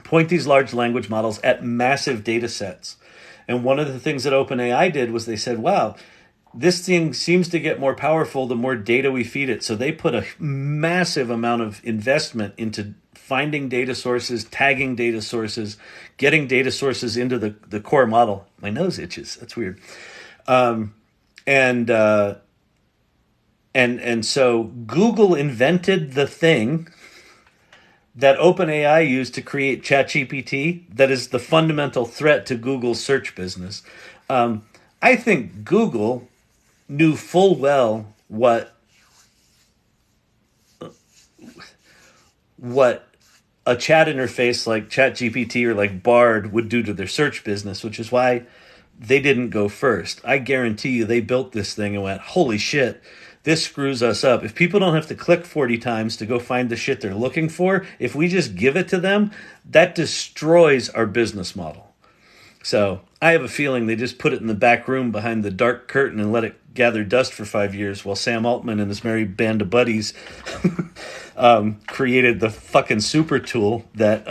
A: point these large language models at massive data sets. And one of the things that OpenAI did was they said, wow, this thing seems to get more powerful the more data we feed it. So they put a massive amount of investment into finding data sources, tagging data sources, getting data sources into the core model. My nose itches. That's weird. And so Google invented the thing that OpenAI used to create ChatGPT that is the fundamental threat to Google's search business. I think Google knew full well what a chat interface like ChatGPT or like Bard would do to their search business, which is why they didn't go first. I guarantee you they built this thing and went, holy shit, this screws us up. If people don't have to click 40 times to go find the shit they're looking for, if we just give it to them, that destroys our business model. So I have a feeling they just put it in the back room behind the dark curtain and let it gather dust for 5 years while Sam Altman and his merry band of buddies created the fucking super tool that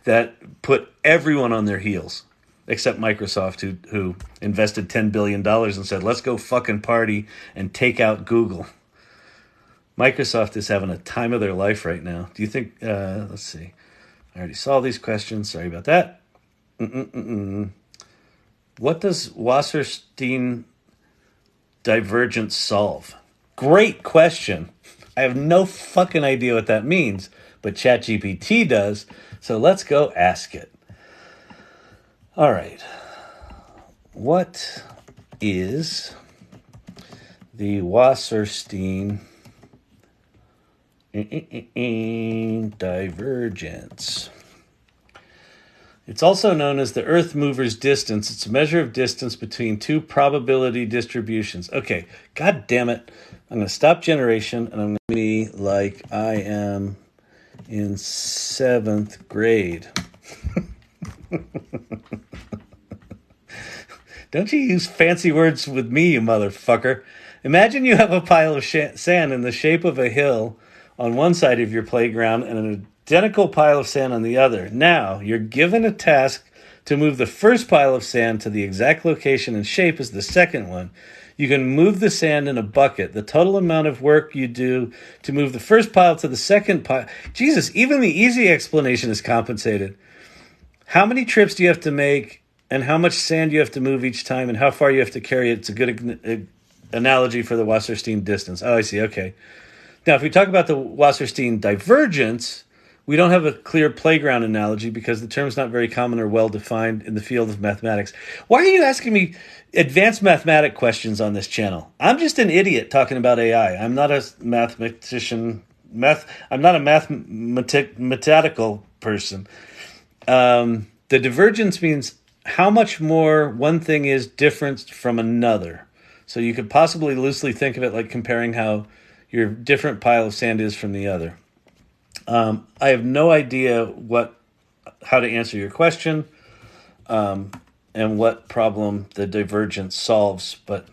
A: that put everyone on their heels, except Microsoft, who invested $10 billion and said, let's go fucking party and take out Google. Microsoft is having a time of their life right now. Do you think, let's see. I already saw these questions. Sorry about that. What does Wasserstein divergence solve? Great question. I have no fucking idea what that means, but ChatGPT does. So let's go ask it. All right. What is the Wasserstein divergence? It's also known as the Earth mover's distance. It's a measure of distance between two probability distributions. Okay, god damn it. I'm going to stop generation, and I'm going to be like I am in 7th grade. Don't you use fancy words with me, you motherfucker. Imagine you have a pile of sand in the shape of a hill on one side of your playground and an identical pile of sand on the other. Now, you're given a task to move the first pile of sand to the exact location and shape as the second one. You can move the sand in a bucket. The total amount of work you do to move the first pile to the second pile. Jesus, even the easy explanation is compensated. How many trips do you have to make, and how much sand you have to move each time, and how far you have to carry it? It's a good analogy for the Wasserstein distance. Oh, I see. Okay. Now, if we talk about the Wasserstein divergence, we don't have a clear playground analogy because the term's not very common or well-defined in the field of mathematics. Why are you asking me advanced mathematic questions on this channel? I'm just an idiot talking about AI. I'm not a mathematician. I'm not a mathematical person. The divergence means how much more one thing is different from another. So you could possibly loosely think of it like comparing how your different pile of sand is from the other. I have no idea how to answer your question. and what problem the divergence solves, but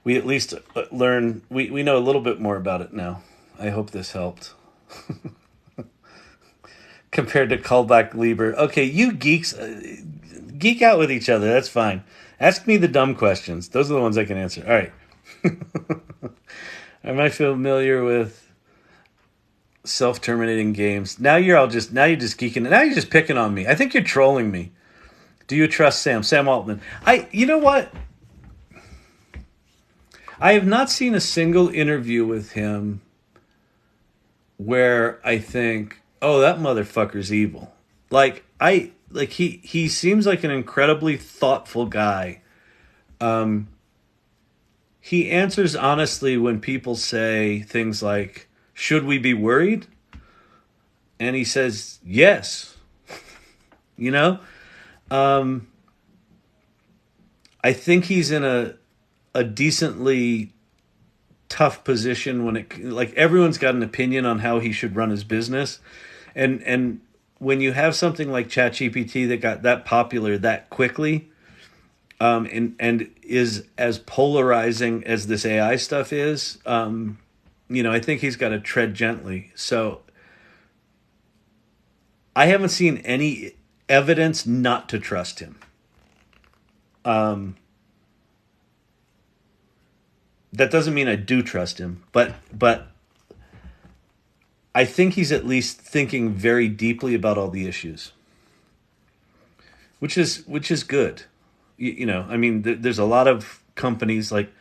A: we at least learn, we know a little bit more about it now. I hope this helped. Compared to callback Lieber. Okay, you geeks geek out with each other. That's fine. Ask me the dumb questions. Those are the ones I can answer. All right. Am I familiar with self-terminating games? Now you're just geeking. Now you're just picking on me. I think you're trolling me. Do you trust Sam Altman? You know what? I have not seen a single interview with him where I think, oh, that motherfucker's evil. He seems like an incredibly thoughtful guy. He answers honestly when people say things like, should we be worried? And he says, yes. You know? I think he's in a decently tough position when everyone's got an opinion on how he should run his business. And when you have something like ChatGPT that got that popular that quickly, and is as polarizing as this AI stuff is, I think he's got to tread gently. So I haven't seen any evidence not to trust him. That doesn't mean I do trust him, but I think he's at least thinking very deeply about all the issues, which is good. There's a lot of companies like,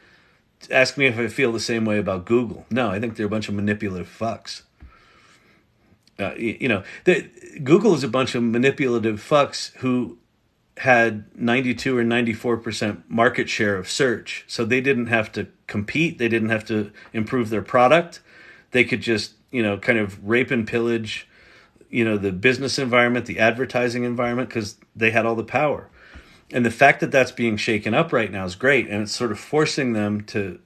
A: ask me if I feel the same way about Google. No, I think they're a bunch of manipulative fucks. Google is a bunch of manipulative fucks who had 92 or 94% market share of search. So they didn't have to compete. They didn't have to improve their product. They could just, kind of rape and pillage, the business environment, the advertising environment, because they had all the power. And the fact that that's being shaken up right now is great. And it's sort of forcing them to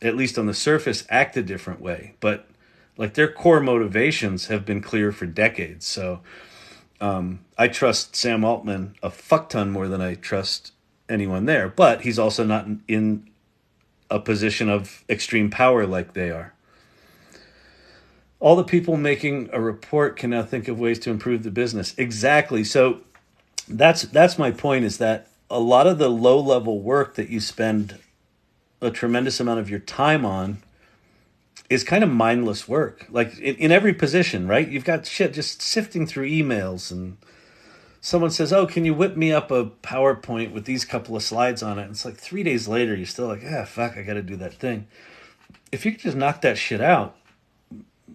A: at least on the surface, act a different way. But their core motivations have been clear for decades. So I trust Sam Altman a fuck ton more than I trust anyone there. But he's also not in a position of extreme power like they are. All the people making a report can now think of ways to improve the business. Exactly. So that's my point, is that a lot of the low-level work that you spend a tremendous amount of your time on is kind of mindless work. Like in every position, right? You've got shit just sifting through emails, and someone says, oh, can you whip me up a PowerPoint with these couple of slides on it? And it's like 3 days later, you're still like, fuck, I got to do that thing. If you could just knock that shit out,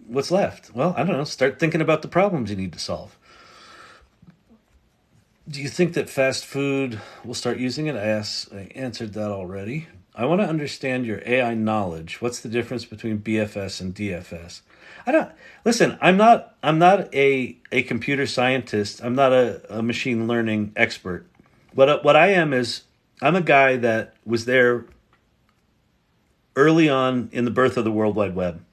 A: what's left? Well, I don't know. Start thinking about the problems you need to solve. Do you think that fast food will start using it? I answered that already. I want to understand your AI knowledge. What's the difference between BFS and DFS? I'm not a computer scientist. I'm not a machine learning expert. What I am is, I'm a guy that was there early on in the birth of the World Wide Web.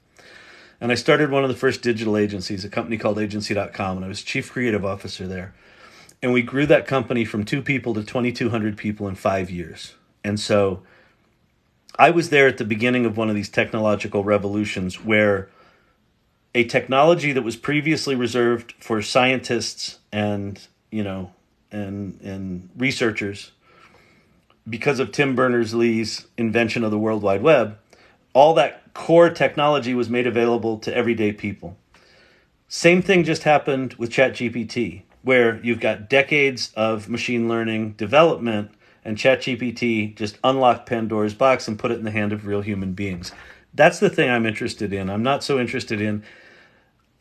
A: And I started one of the first digital agencies, a company called agency.com, and I was chief creative officer there. And we grew that company from 2 people to 2,200 people in 5 years. And so I was there at the beginning of one of these technological revolutions where a technology that was previously reserved for scientists and researchers, because of Tim Berners-Lee's invention of the World Wide Web, all that core technology was made available to everyday people. Same thing just happened with ChatGPT, where you've got decades of machine learning development, and ChatGPT just unlocked Pandora's box and put it in the hand of real human beings. That's the thing I'm interested in. I'm not so interested in,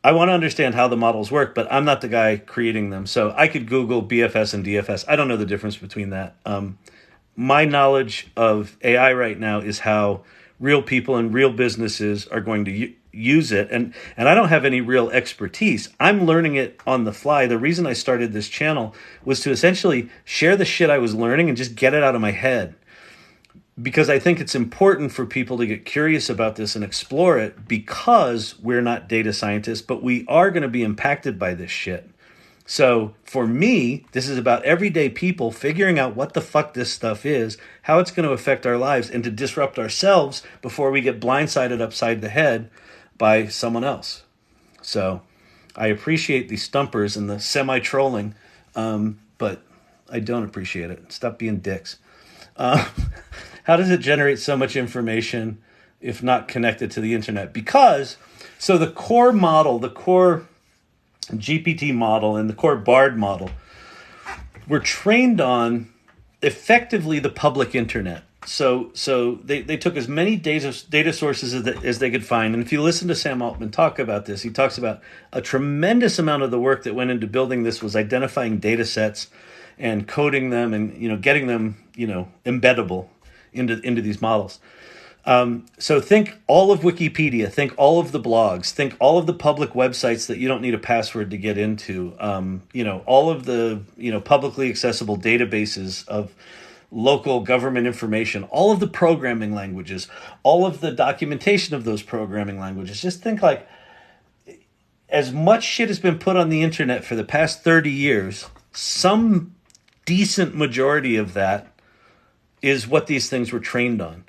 A: I want to understand how the models work, but I'm not the guy creating them. So I could Google BFS and DFS. I don't know the difference between that. My knowledge of AI right now is how real people and real businesses are going to use it. And I don't have any real expertise. I'm learning it on the fly. The reason I started this channel was to essentially share the shit I was learning and just get it out of my head. Because I think it's important for people to get curious about this and explore it, because we're not data scientists, but we are going to be impacted by this shit. So for me, this is about everyday people figuring out what the fuck this stuff is, how it's going to affect our lives, and to disrupt ourselves before we get blindsided upside the head by someone else. So I appreciate the stumpers and the semi-trolling, but I don't appreciate it. Stop being dicks. Uh, how does it generate so much information if not connected to the internet? Because, so the core model, the core GPT model and the core BARD model were trained on effectively the public internet. So they took as many data sources as they could find. And if you listen to Sam Altman talk about this, he talks about a tremendous amount of the work that went into building this was identifying data sets and coding them and getting them embeddable into these models. So think all of Wikipedia, think all of the blogs, think all of the public websites that you don't need a password to get into. All of the publicly accessible databases of local government information, all of the programming languages, all of the documentation of those programming languages. Just think like as much shit has been put on the internet for the past 30 years, some decent majority of that is what these things were trained on.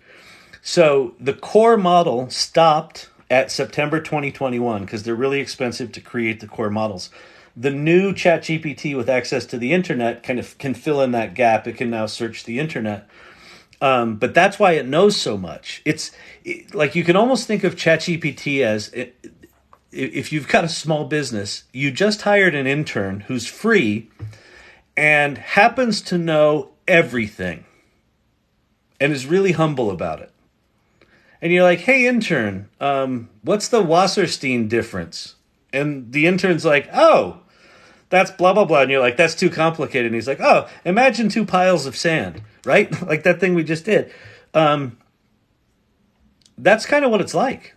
A: So the core model stopped at September 2021 because they're really expensive to create the core models. The new ChatGPT with access to the internet kind of can fill in that gap. It can now search the internet. But that's why it knows so much. Like you can almost think of ChatGPT as if you've got a small business, you just hired an intern who's free and happens to know everything and is really humble about it. And you're like, hey, intern, what's the Wasserstein difference? And the intern's like, oh, that's blah, blah, blah. And you're like, that's too complicated. And he's like, oh, imagine 2 piles of sand, right? Like that thing we just did. That's kind of what it's like.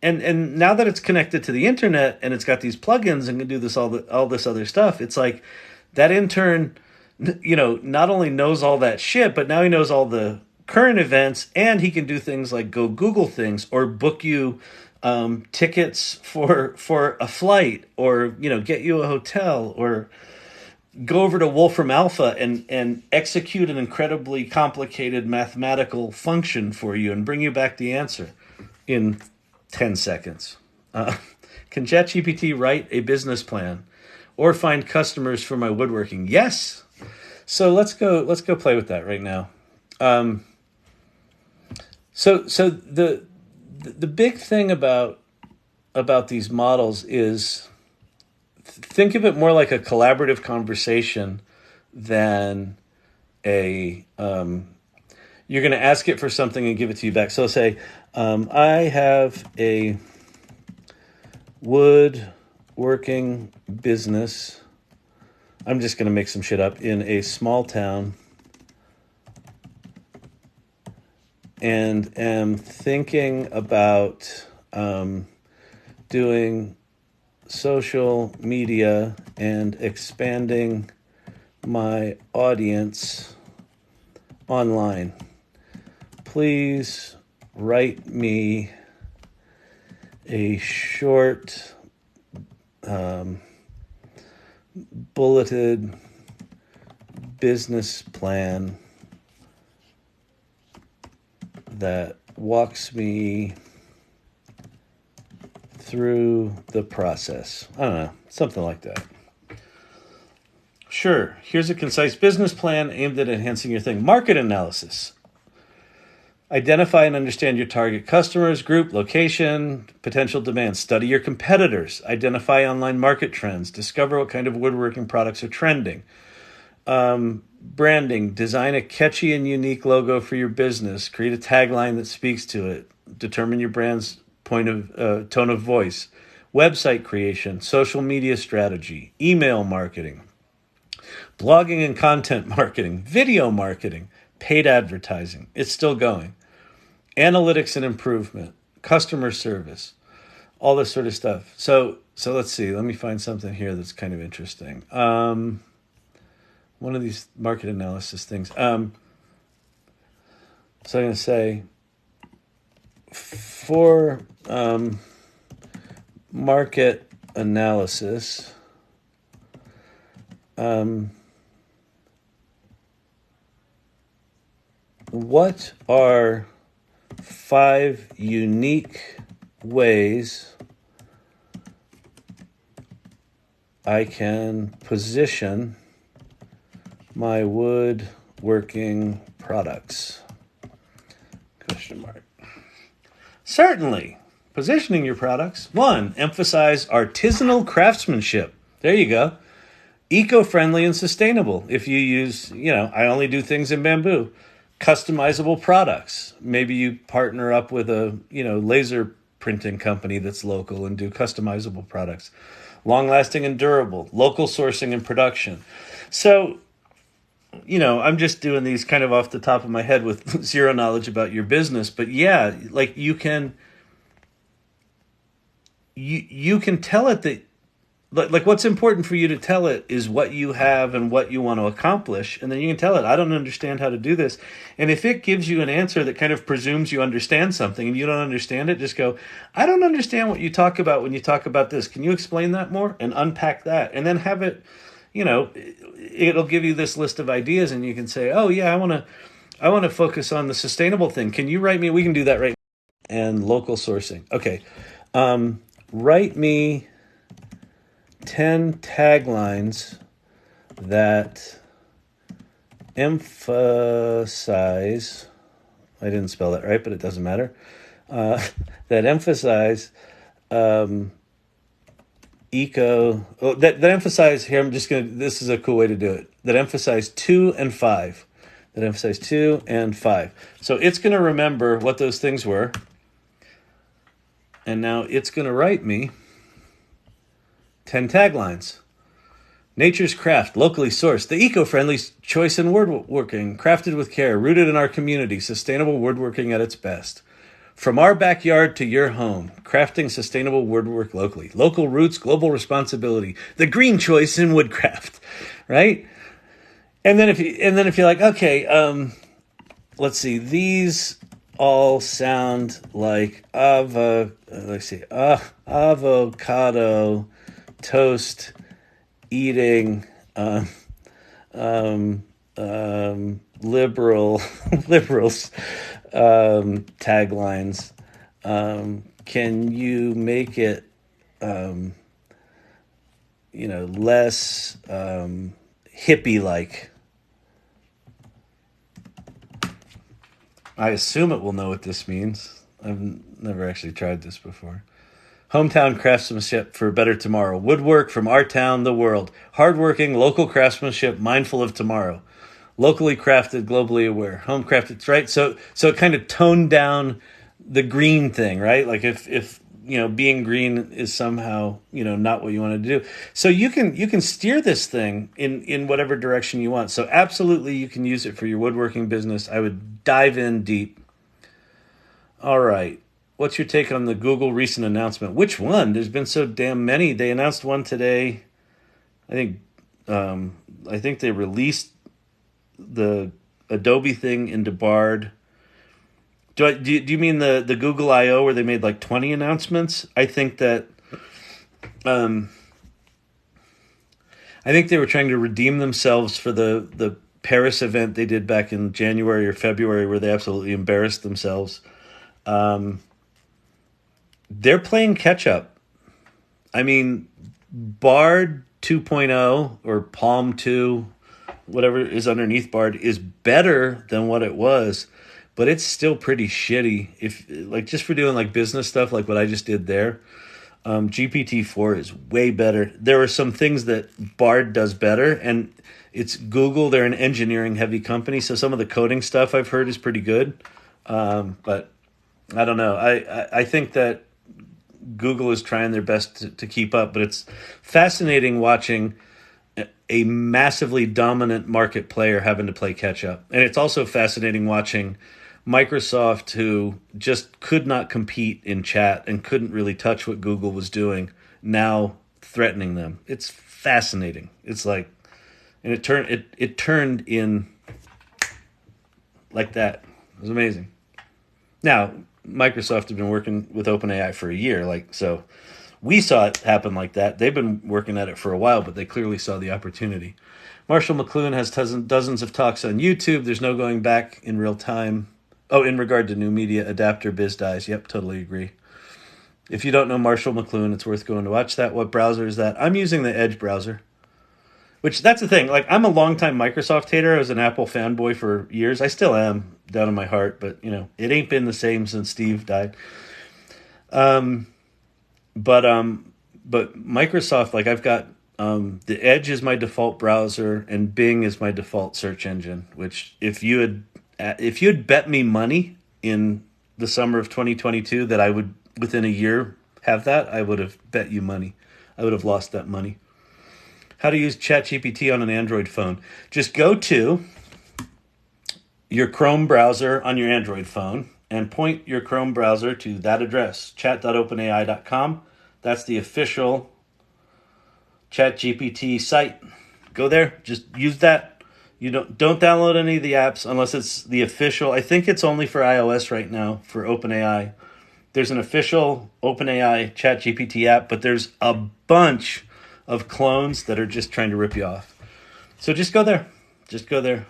A: And now that it's connected to the internet and it's got these plugins and can do this all this other stuff, it's like that intern, not only knows all that shit, but now he knows all the current events, and he can do things like go Google things or book you tickets for a flight, or get you a hotel, or go over to Wolfram Alpha and execute an incredibly complicated mathematical function for you and bring you back the answer in 10 seconds. Can ChatGPT write a business plan or find customers for my woodworking? Yes. So let's go play with that right now. So the big thing about these models is think of it more like a collaborative conversation than a you're going to ask it for something and give it to you back. So say, I have a woodworking business. I'm just going to make some shit up in a small town, and am thinking about doing social media and expanding my audience online. Please write me a short bulleted business plan that walks me through the process. I don't know, something like that. Sure, here's a concise business plan aimed at enhancing your thing. Market analysis. Identify and understand your target customers, group, location, potential demand. Study your competitors. Identify online market trends. Discover what kind of woodworking products are trending. Branding. Design a catchy and unique logo for your business. Create a tagline that speaks to it. Determine your brand's tone of voice. Website creation. Social media strategy. Email marketing. Blogging and content marketing. Video marketing. Paid advertising. It's still going. Analytics and improvement. Customer service. All this sort of stuff. So let's see. Let me find something here that's kind of interesting. One of these market analysis things. So I'm going to say for market analysis, What are 5 unique ways I can position my woodworking products? Question mark. Certainly. Positioning your products. 1, emphasize artisanal craftsmanship. There you go. Eco-friendly and sustainable. If you use, I only do things in bamboo. Customizable products. Maybe you partner up with a, laser printing company that's local and do customizable products. Long-lasting and durable. Local sourcing and production. So, I'm just doing these kind of off the top of my head with zero knowledge about your business. But yeah, like you can tell it that, like what's important for you to tell it is what you have and what you want to accomplish. And then you can tell it, I don't understand how to do this. And if it gives you an answer that kind of presumes you understand something and you don't understand it, just go, I don't understand what you talk about when you talk about this. Can you explain that more? And unpack that. And then have it, it'll give you this list of ideas and you can say, oh yeah, I want to focus on the sustainable thing. Can you write me? We can do that right now. And local sourcing. Okay. Write me 10 taglines that emphasize, I didn't spell that right, but it doesn't matter, that emphasize that emphasize, here I'm just going to, this is a cool way to do it, that emphasize 2 and 5. That emphasize 2 and 5. So it's going to remember what those things were. And now it's going to write me 10 taglines. Nature's craft, locally sourced, the eco-friendly choice in woodworking, crafted with care, rooted in our community, sustainable woodworking at its best. From our backyard to your home, crafting sustainable woodwork locally. Local roots, global responsibility, the green choice in woodcraft, right? And then if you're like, okay, let's see, these all sound like avocado toast eating liberals taglines. Can you make it less hippie like? I assume it will know what this means. I've never actually tried this before. Hometown craftsmanship for a better tomorrow. Woodwork from our town, the world. Hardworking, local craftsmanship, mindful of tomorrow. Locally crafted, globally aware. Home crafted, right? So it kind of toned down the green thing, right? Like if being green is somehow, not what you want to do. So you can steer this thing in whatever direction you want. So absolutely you can use it for your woodworking business. I would dive in deep. All right. What's your take on the Google recent announcement? Which one? There's been so damn many. They announced one today. I think they released the Adobe thing into Bard. Do you mean the Google I/O where they made like 20 announcements? I think that I think they were trying to redeem themselves for the Paris event they did back in January or February where they absolutely embarrassed themselves. They're playing catch up. I mean, Bard 2.0 or Palm 2, whatever is underneath Bard, is better than what it was, but it's still pretty shitty. If just for doing like business stuff, like what I just did there, GPT-4 is way better. There are some things that Bard does better, and it's Google. They're an engineering heavy company, so some of the coding stuff I've heard is pretty good. But I don't know. I think that Google is trying their best to keep up, but it's fascinating watching a massively dominant market player having to play catch up. And it's also fascinating watching Microsoft, who just could not compete in chat and couldn't really touch what Google was doing, now threatening them. It's fascinating. It's like, and it turned in like that. It was amazing. Now, Microsoft had been working with OpenAI for a year, so We saw it happen like that. They've been working at it for a while, but they clearly saw the opportunity. Marshall McLuhan has dozens of talks on YouTube. There's no going back in real time. Oh, in regard to new media, adapter, biz dies. Yep, totally agree. If you don't know Marshall McLuhan, it's worth going to watch that. What browser is that? I'm using the Edge browser. Which, that's the thing. Like, I'm a longtime Microsoft hater. I was an Apple fanboy for years. I still am, down in my heart. But, it ain't been the same since Steve died. But Microsoft, like, I've got the Edge is my default browser, and Bing is my default search engine. Which, if you had bet me money in the summer of 2022 that I would, within a year, have that, I would have bet you money. I would have lost that money. How to use ChatGPT on an Android phone. Just go to your Chrome browser on your Android phone and point your Chrome browser to that address, chat.openai.com. That's the official ChatGPT site. Go there, just use that. You don't download any of the apps unless it's the official. I think it's only for iOS right now for OpenAI. There's an official OpenAI ChatGPT app, but there's a bunch of clones that are just trying to rip you off. So just go there. Just go there.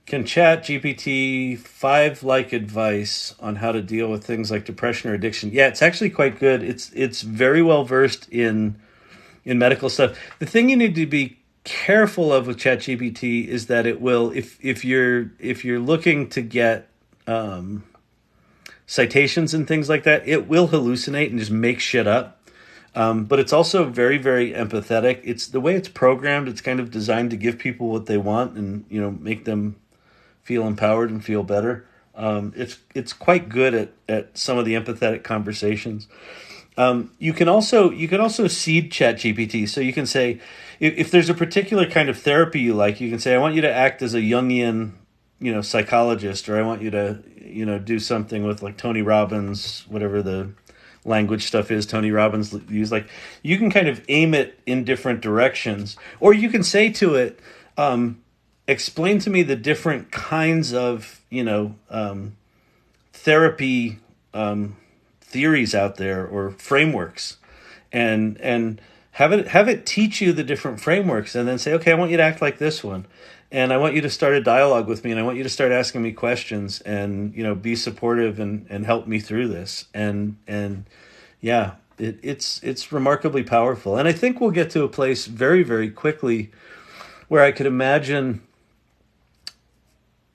A: Can ChatGPT 5 advice on how to deal with things like depression or addiction? Yeah, it's actually quite good. It's very well versed in medical stuff. The thing you need to be careful of with ChatGPT is that it will, if you're looking to get citations and things like that, it will hallucinate and just make shit up. But it's also very, very empathetic. It's the way it's programmed. It's kind of designed to give people what they want and, make them feel empowered and feel better. It's quite good at some of the empathetic conversations. You can also seed ChatGPT. So you can say, if there's a particular kind of therapy you like, you can say, I want you to act as a Jungian, psychologist, or I want you to, do something with like Tony Robbins, whatever the language stuff is Tony Robbins used. Like, you can kind of aim it in different directions, or you can say to it, explain to me the different kinds of therapy theories out there or frameworks, and have it teach you the different frameworks, and then say, okay, I want you to act like this one, and I want you to start a dialogue with me, and I want you to start asking me questions, and be supportive and help me through this, and yeah, it's remarkably powerful. And I think we'll get to a place very, very quickly where I could imagine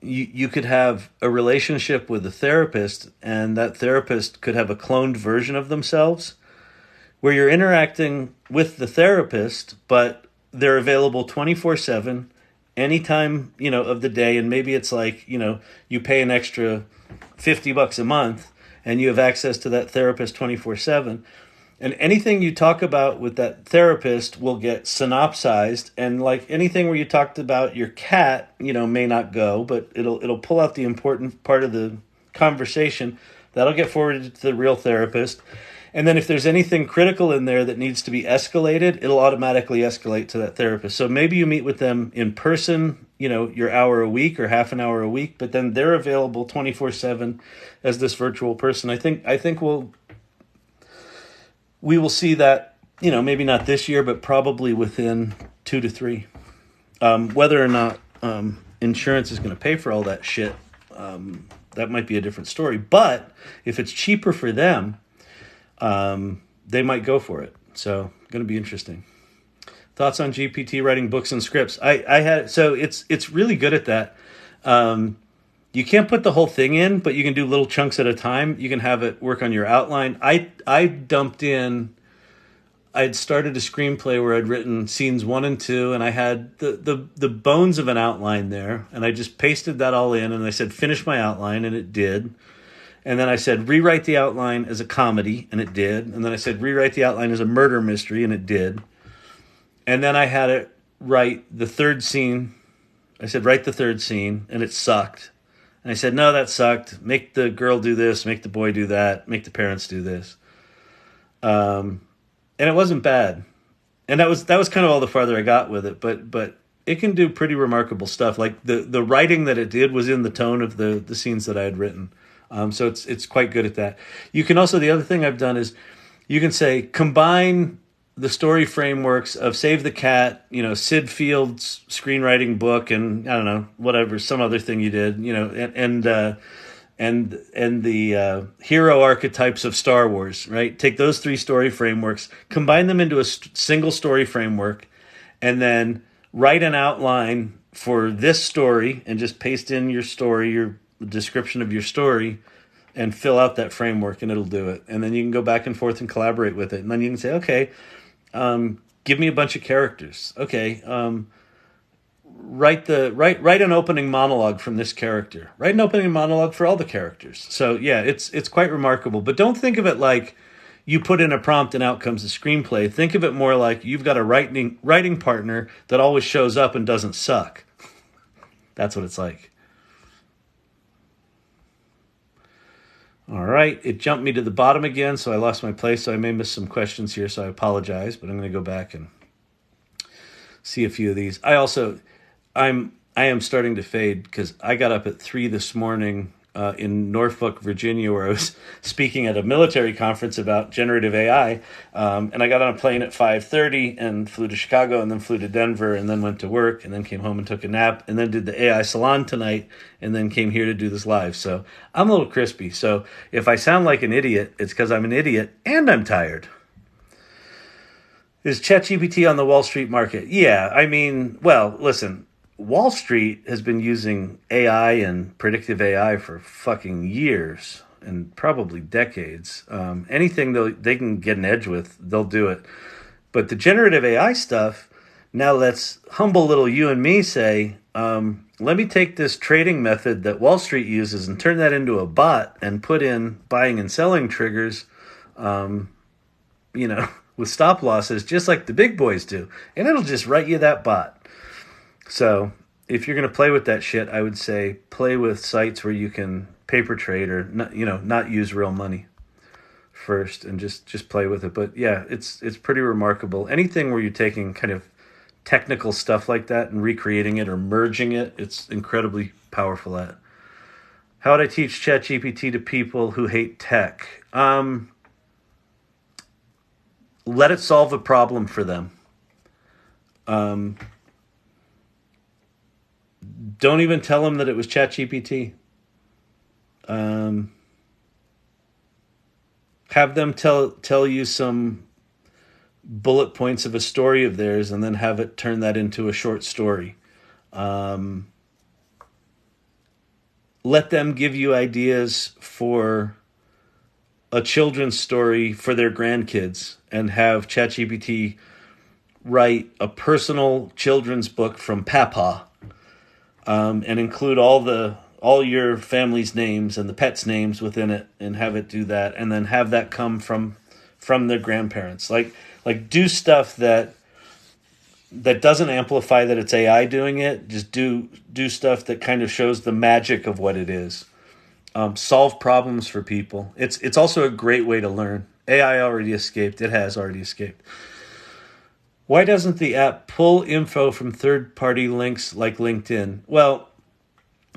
A: you could have a relationship with a therapist, and that therapist could have a cloned version of themselves where you're interacting with the therapist, but they're available 24/7, anytime, of the day. And maybe it's like, you pay an extra $50 a month and you have access to that therapist 24/7. And anything you talk about with that therapist will get synopsized, and like anything where you talked about your cat, may not go, but it'll pull out the important part of the conversation. That'll get forwarded to the real therapist. And then if there's anything critical in there that needs to be escalated, it'll automatically escalate to that therapist. So maybe you meet with them in person, your hour a week or half an hour a week, but then they're available 24/7 as this virtual person. I think we will see that, maybe not this year, but probably within 2 to 3. Whether or not insurance is going to pay for all that shit, that might be a different story. But if it's cheaper for them, they might go for it. So, going to be interesting. Thoughts on GPT writing books and scripts? It's really good at that. You can't put the whole thing in, but you can do little chunks at a time. You can have it work on your outline. I'd started a screenplay where I'd written scenes 1 and 2, and I had the bones of an outline there, and I just pasted that all in, and I said, finish my outline, and it did. And then I said, rewrite the outline as a comedy, and it did. And then I said, rewrite the outline as a murder mystery, and it did. And then I had it write the third scene. I said, write the third scene, and it sucked. And I said, no, that sucked. Make the girl do this, make the boy do that, make the parents do this. And it wasn't bad. And that was kind of all the farther I got with it. But it can do pretty remarkable stuff. Like the writing that it did was in the tone of the scenes that I had written. So it's quite good at that. You can also, the other thing I've done is You can say, combine the story frameworks of Save the Cat, Sid Field's screenwriting book, and I don't know, whatever, some other thing you did, and the hero archetypes of Star Wars, right? Take those three story frameworks, combine them into a single story framework, and then write an outline for this story and just paste in your story, your description of your story, and fill out that framework, and it'll do it. And then you can go back and forth and collaborate with it. And then you can say, okay, give me a bunch of characters. Okay, write an opening monologue from this character. Write an opening monologue for all the characters. So yeah, it's quite remarkable. But don't think of it like you put in a prompt and out comes a screenplay. Think of it more like you've got a writing partner that always shows up and doesn't suck. That's what it's like. All right, it jumped me to the bottom again, so I lost my place. So I may miss some questions here, so I apologize. But I'm going to go back and see a few of these. I am starting to fade because I got up at 3 this morning in Norfolk, Virginia, where I was speaking at a military conference about generative AI. And I got on a plane at 5:30 and flew to Chicago and then flew to Denver and then went to work and then came home and took a nap and then did the AI salon tonight and then came here to do this live. So I'm a little crispy. So if I sound like an idiot, it's because I'm an idiot and I'm tired. Is ChatGPT on the Wall Street market? Yeah, I mean, well, listen. Wall Street has been using AI and predictive AI for fucking years and probably decades. Anything they can get an edge with, they'll do it. But the generative AI stuff, now let's humble little you and me say, let me take this trading method that Wall Street uses and turn that into a bot and put in buying and selling triggers, with stop losses, just like the big boys do. And it'll just write you that bot. So if you're going to play with that shit, I would say play with sites where you can paper trade or not use real money first and just play with it. But yeah, it's pretty remarkable. Anything where you're taking kind of technical stuff like that and recreating it or merging it, it's incredibly powerful at. How would I teach ChatGPT to people who hate tech? Let it solve a problem for them. Don't even tell them that it was ChatGPT. Have them tell you some bullet points of a story of theirs and then have it turn that into a short story. Let them give you ideas for a children's story for their grandkids and have ChatGPT write a personal children's book from Papa. And include all your family's names and the pets' names within it, and have it do that, and then have that come from their grandparents. Like do stuff that doesn't amplify that it's AI doing it. Just do stuff that kind of shows the magic of what it is. Solve problems for people. It's also a great way to learn. AI already escaped. It has already escaped. Why doesn't the app pull info from third-party links like LinkedIn? Well,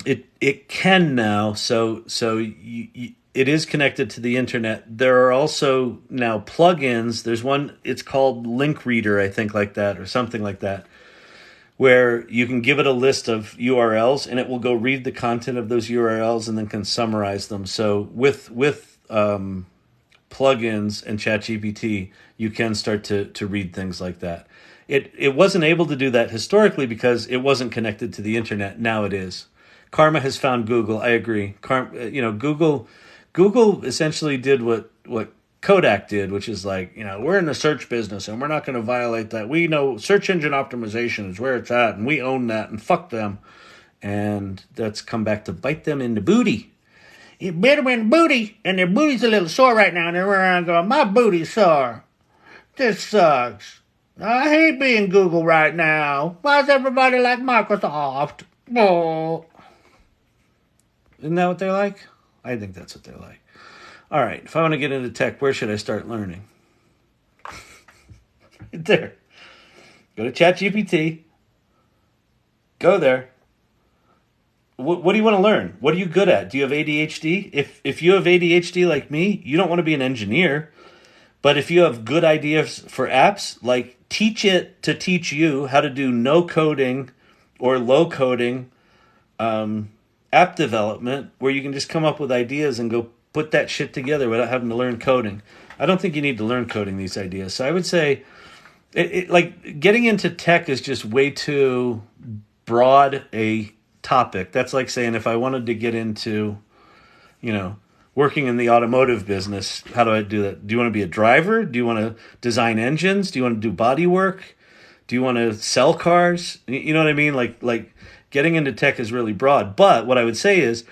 A: it can now. So it is connected to the internet. There are also now plugins. There's one. It's called Link Reader, I think, like that, or something like that, where you can give it a list of URLs and it will go read the content of those URLs and then can summarize them. So with plugins and ChatGPT, you can start to read things like that. It wasn't able to do that historically because it wasn't connected to the internet. Now it is. Karma has found Google. I agree. Google essentially did what Kodak did, which is like, we're in the search business and we're not going to violate that. We know search engine optimization is where it's at and we own that and fuck them. And that's come back to bite them in the booty. It bit them in the booty, and their booty's a little sore right now, and they're around going, my booty's sore. This sucks. I hate being Google right now. Why's everybody like Microsoft? Oh. Isn't that what they're like? I think that's what they're like. All right, if I want to get into tech, where should I start learning? Right there. Go to ChatGPT. Go there. What do you want to learn? What are you good at? Do you have ADHD? If you have ADHD like me, you don't want to be an engineer. But if you have good ideas for apps, like teach it to teach you how to do no coding or low coding app development, where you can just come up with ideas and go put that shit together without having to learn coding. I don't think you need to learn coding these ideas. So I would say, like getting into tech is just way too broad a topic. That's like saying if I wanted to get into, working in the automotive business, how do I do that? Do you want to be a driver? Do you want to design engines? Do you want to do body work? Do you want to sell cars? You know what I mean? Like getting into tech is really broad. But what I would say is,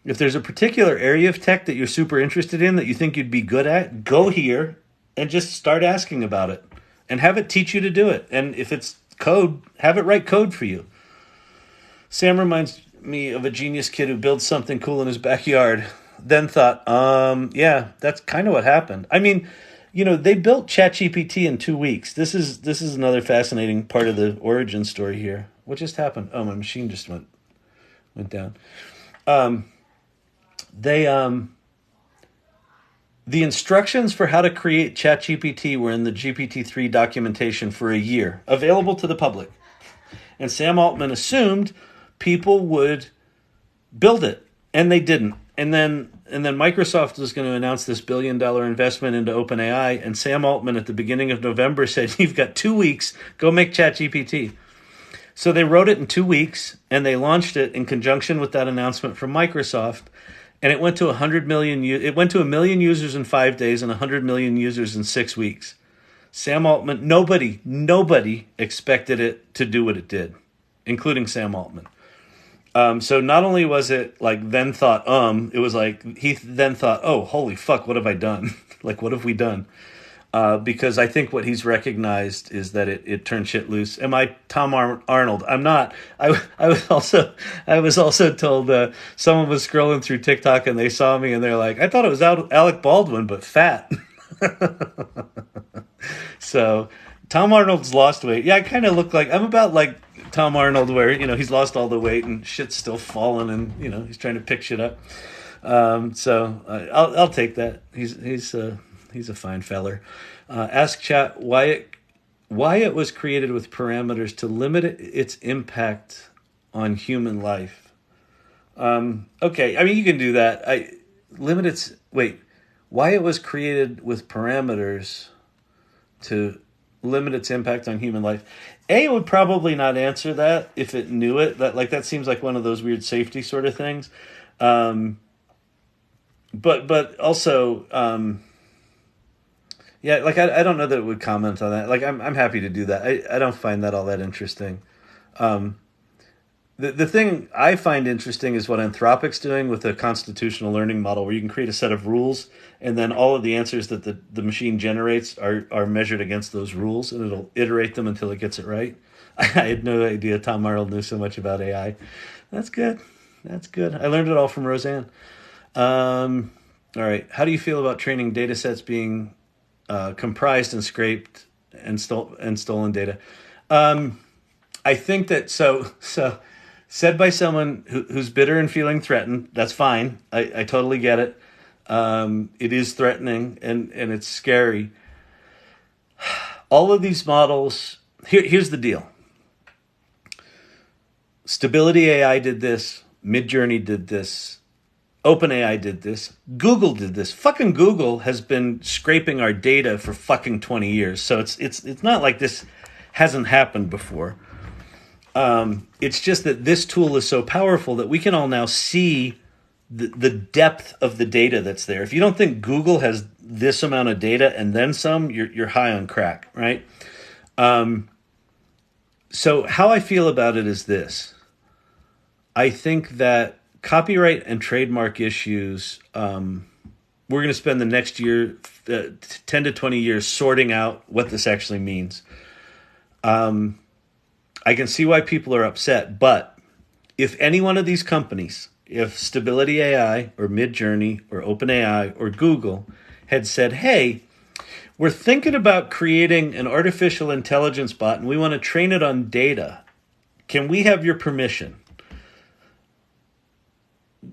A: if there's a particular area of tech that you're super interested in that you think you'd be good at, go here and just start asking about it and have it teach you to do it. And if it's code, have it write code for you. Sam reminds me of a genius kid who builds something cool in his backyard, then thought, yeah, that's kind of what happened. I mean, they built ChatGPT in 2 weeks. This is another fascinating part of the origin story here. What just happened? Oh, my machine just went down. The instructions for how to create ChatGPT were in the GPT-3 documentation for a year, available to the public. And Sam Altman assumed people would build it, and they didn't. And then Microsoft was going to announce this $1 billion investment into OpenAI, and Sam Altman at the beginning of November said, "You've got 2 weeks, go make ChatGPT." So they wrote it in 2 weeks, and they launched it in conjunction with that announcement from Microsoft. And it went to 100 million. It went to 1 million users in 5 days and 100 million users in 6 weeks. Sam Altman, nobody expected it to do what it did, including Sam Altman. So not only was it like then thought, it was like he then thought, oh, holy fuck, what have I done? Like, what have we done? Because I think what he's recognized is that it turned shit loose. Am I Tom Arnold? I'm not. I was also told someone was scrolling through TikTok and they saw me and they're like, I thought it was Alec Baldwin, but fat. So Tom Arnold's lost weight. Yeah, I kind of look like, I'm about like Tom Arnold, where he's lost all the weight and shit's still falling, and he's trying to pick shit up. So I'll take that. He's a fine feller. Ask Chat why it was created with parameters to limit its impact on human life. Okay, I mean you can do that. Why it was created with parameters to limit its impact on human life. It would probably not answer that if it knew it. That seems like one of those weird safety sort of things. But also, yeah, like I don't know that it would comment on that. Like I'm happy to do that. I don't find that all that interesting. The thing I find interesting is what Anthropic's doing with a constitutional learning model, where you can create a set of rules, and then all of the answers that the machine generates are measured against those rules, and it'll iterate them until it gets it right. I had no idea Tom Arnold knew so much about AI. That's good. I learned it all from Roseanne. All right. How do you feel about training data sets being comprised and scraped and stolen data? I think that so said by someone who's bitter and feeling threatened. That's fine. I totally get it. It is threatening and it's scary. All of these models. Here's the deal. Stability AI did this. Midjourney did this. OpenAI did this. Google did this. Fucking Google has been scraping our data for fucking 20 years. So it's not like this hasn't happened before. It's just that this tool is so powerful that we can all now see the depth of the data that's there. If you don't think Google has this amount of data and then some, you're high on crack, right? So how I feel about it is this. I think that copyright and trademark issues, we're going to spend the next year, 10 to 20 years, sorting out what this actually means. I can see why people are upset, but if any one of these companies, if Stability AI or Midjourney or OpenAI or Google had said, hey, we're thinking about creating an artificial intelligence bot and we want to train it on data, can we have your permission?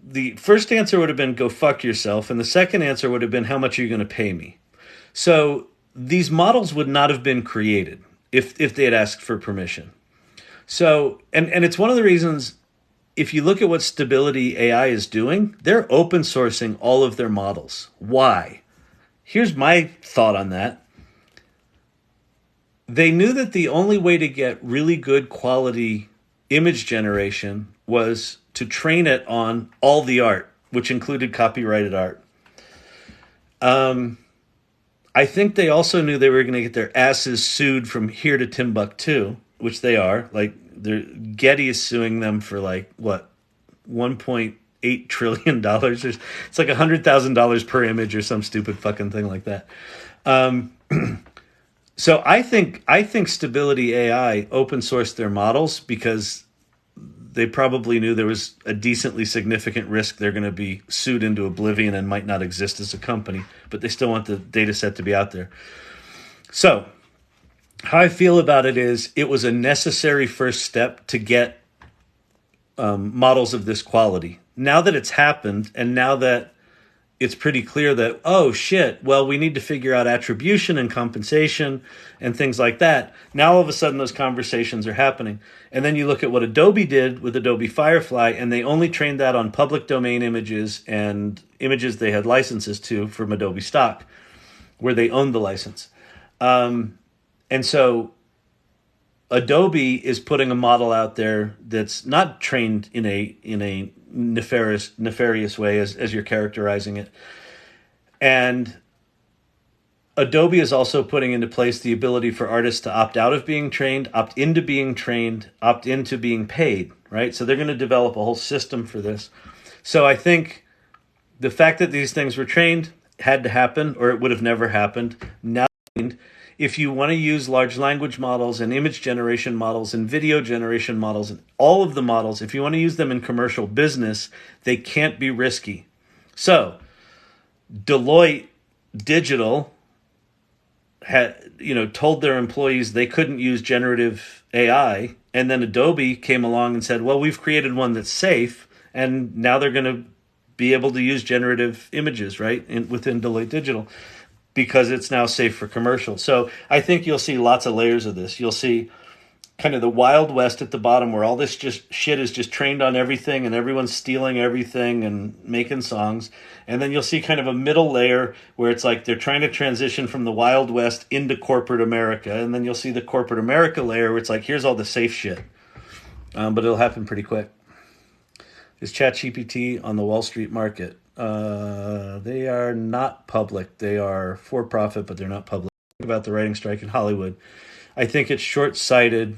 A: The first answer would have been, go fuck yourself. And the second answer would have been, how much are you going to pay me? So these models would not have been created if they had asked for permission. So, and it's one of the reasons, if you look at what Stability AI is doing, they're open sourcing all of their models. Why? Here's my thought on that. They knew that the only way to get really good quality image generation was to train it on all the art, which included copyrighted art. I think they also knew they were going to get their asses sued from here to Timbuktu, which they are. Like, Getty is suing them for like what, $1.8 trillion. It's like $100,000 per image or some stupid fucking thing like that. So I think Stability AI open sourced their models because they probably knew there was a decently significant risk they're going to be sued into oblivion and might not exist as a company, but they still want the data set to be out there. So how I feel about it is it was a necessary first step to get models of this quality. Now that it's happened, and now that it's pretty clear that, oh shit, well, we need to figure out attribution and compensation and things like that. Now all of a sudden those conversations are happening. And then you look at what Adobe did with Adobe Firefly, and they only trained that on public domain images and images they had licenses to from Adobe stock, where they owned the license. And so Adobe is putting a model out there that's not trained in a nefarious way as you're characterizing it. And Adobe is also putting into place the ability for artists to opt out of being trained, opt into being trained, opt into being paid, right? So they're going to develop a whole system for this. So I think the fact that these things were trained had to happen, or it would have never happened. Now, if you want to use large language models and image generation models and video generation models and all of the models, if you want to use them in commercial business, they can't be risky. So Deloitte Digital had, told their employees they couldn't use generative AI, and then Adobe came along and said, well, we've created one that's safe, and now they're going to be able to use generative images, right, within Deloitte Digital, because it's now safe for commercial. So I think you'll see lots of layers of this. You'll see kind of the Wild West at the bottom, where all this just shit is just trained on everything and everyone's stealing everything and making songs. And then you'll see kind of a middle layer where it's like they're trying to transition from the Wild West into corporate America. And then you'll see the corporate America layer where it's like, here's all the safe shit. But it'll happen pretty quick. Is ChatGPT on the Wall Street market? They are not public. They are for profit, but they're not public. Think about the writing strike in Hollywood. I think it's short-sighted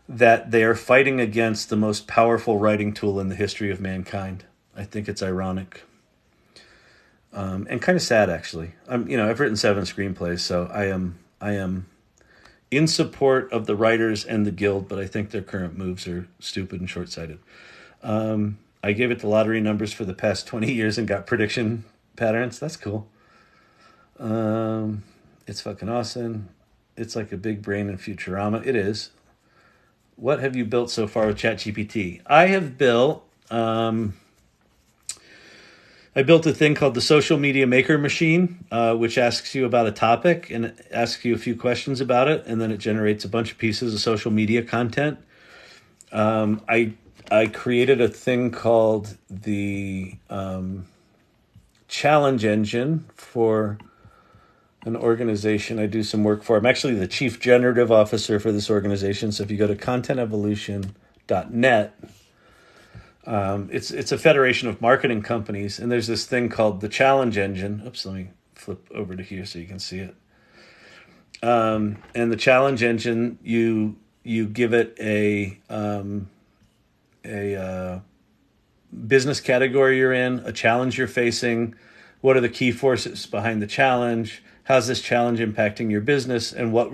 A: that they are fighting against the most powerful writing tool in the history of mankind. I think it's ironic. And kind of sad, actually. I've written 7 screenplays, so I am in support of the writers and the guild, but I think their current moves are stupid and short-sighted. I gave it the lottery numbers for the past 20 years and got prediction patterns. That's cool. It's fucking awesome. It's like a big brain in Futurama. It is. What have you built so far with ChatGPT? I have built... I built a thing called the Social Media Maker Machine, which asks you about a topic and asks you a few questions about it, and then it generates a bunch of pieces of social media content. I created a thing called the challenge engine for an organization I do some work for. I'm actually the chief generative officer for this organization. So if you go to contentevolution.net, it's a federation of marketing companies, and there's this thing called the challenge engine. Oops, let me flip over to here so you can see it. And the challenge engine, you give it a business category you're in, a challenge you're facing, what are the key forces behind the challenge, how's this challenge impacting your business, and what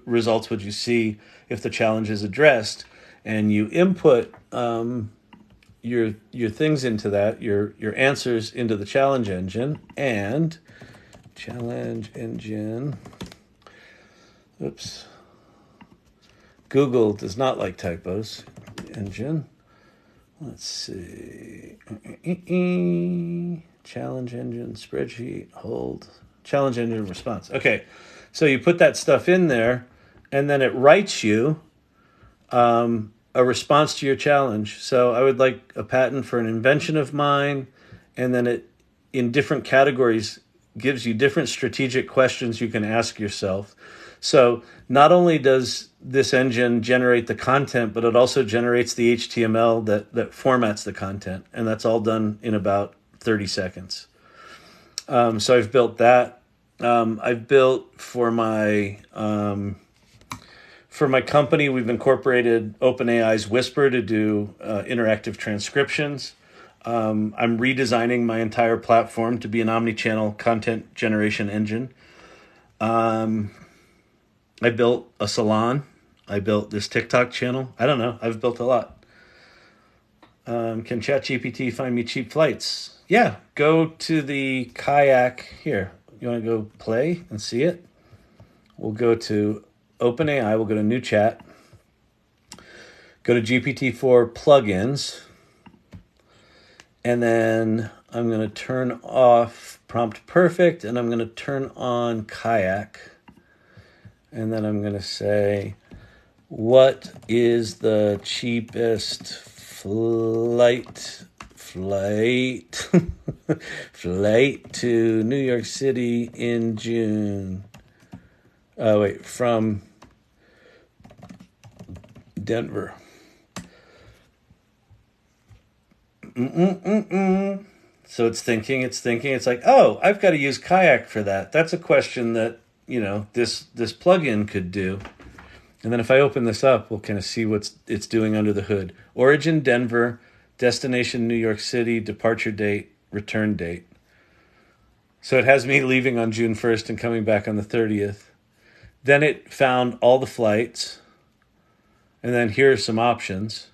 A: results would you see if the challenge is addressed, and you input your things into that, your answers into the challenge engine, and challenge engine, oops, Google does not like typos, engine. Let's see. Challenge engine, spreadsheet, hold, challenge engine response. Okay, so you put that stuff in there, and then it writes you a response to your challenge. So I would like a patent for an invention of mine, and then it, in different categories, gives you different strategic questions you can ask yourself. So not only does this engine generate the content, but it also generates the HTML that formats the content, and that's all done in about 30 seconds. So I've built that. I've built for my company, we've incorporated OpenAI's Whisper to do interactive transcriptions. I'm redesigning my entire platform to be an omni-channel content generation engine. I built a salon. I built this TikTok channel. I don't know. I've built a lot. Can ChatGPT find me cheap flights? Yeah. Go to the kayak here. You want to go play and see it? We'll go to OpenAI. We'll go to New Chat. Go to GPT-4 plugins. And then I'm going to turn off Prompt Perfect, and I'm going to turn on Kayak. And then I'm going to say, what is the cheapest flight to New York City in June? From Denver. So it's thinking. It's like, oh, I've got to use Kayak for that. That's a question that, this plugin could do. And then if I open this up, we'll kind of see what it's doing under the hood. Origin, Denver. Destination, New York City. Departure date, return date. So it has me leaving on June 1st and coming back on the 30th. Then it found all the flights. And then here are some options.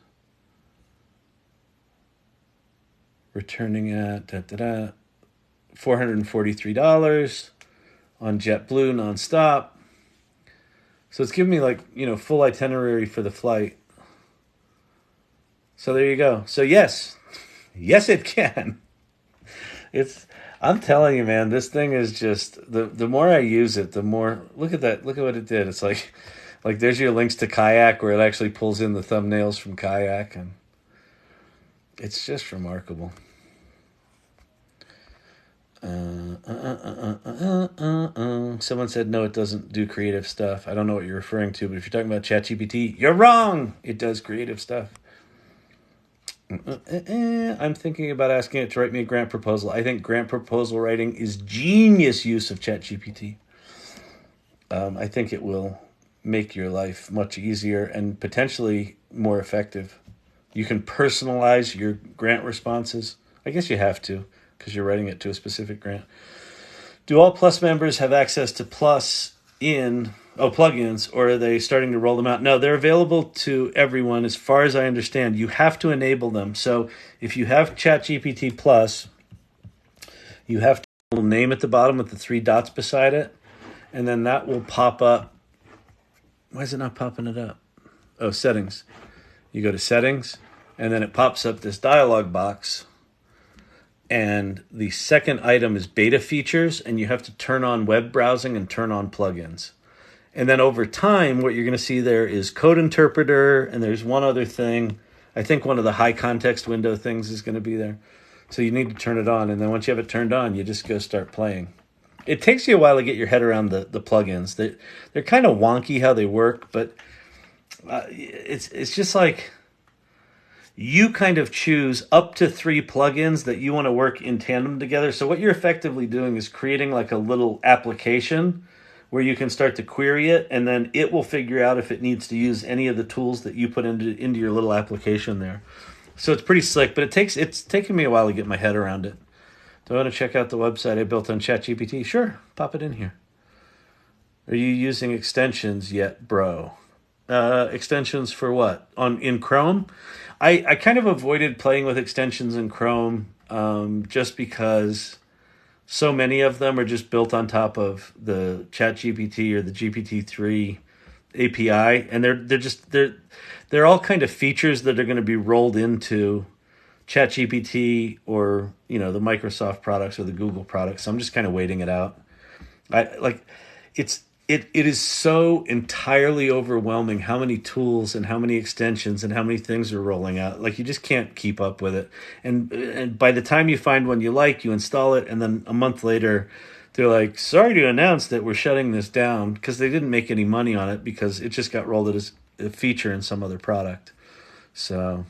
A: Returning at $443 on JetBlue nonstop. So it's giving me full itinerary for the flight. So there you go. So yes, it can. I'm telling you, man, this thing is just, the more I use it, the more, look at that. Look at what it did. It's like there's your links to Kayak where it actually pulls in the thumbnails from Kayak, and it's just remarkable. Someone said, no, it doesn't do creative stuff. I don't know what you're referring to, but if you're talking about ChatGPT, you're wrong. It does creative stuff. I'm thinking about asking it to write me a grant proposal. I think grant proposal writing is genius use of ChatGPT. I think it will make your life much easier and potentially more effective. You can personalize your grant responses. I guess you have to, because you're writing it to a specific grant. Do all Plus members have access to Plus plugins, or are they starting to roll them out? No, they're available to everyone as far as I understand. You have to enable them. So if you have ChatGPT Plus, you have to have a little name at the bottom with the 3 dots beside it, and then that will pop up. Why is it not popping it up? Oh, settings. You go to settings, and then it pops up this dialog box. And the second item is beta features, and you have to turn on web browsing and turn on plugins. And then over time, what you're going to see there is code interpreter, and there's one other thing. I think one of the high context window things is going to be there. So you need to turn it on, and then once you have it turned on, you just go start playing. It takes you a while to get your head around the plugins. They're kind of wonky how they work, but it's just like, you kind of choose up to 3 plugins that you want to work in tandem together. So what you're effectively doing is creating like a little application where you can start to query it, and then it will figure out if it needs to use any of the tools that you put into your little application there. So it's pretty slick, but it's taken me a while to get my head around it. Do I want to check out the website I built on ChatGPT? Sure, pop it in here. Are you using extensions yet, bro? Extensions for what? In Chrome? I kind of avoided playing with extensions in Chrome just because so many of them are just built on top of the ChatGPT or the GPT-3 API, and they're all kind of features that are going to be rolled into ChatGPT or the Microsoft products or the Google products. So I'm just kind of waiting it out. I like it is so entirely overwhelming how many tools and how many extensions and how many things are rolling out. Like you just can't keep up with it. And by the time you find one you like, you install it, and then a month later they're like, "Sorry to announce that we're shutting this down," because they didn't make any money on it because it just got rolled out as a feature in some other product. So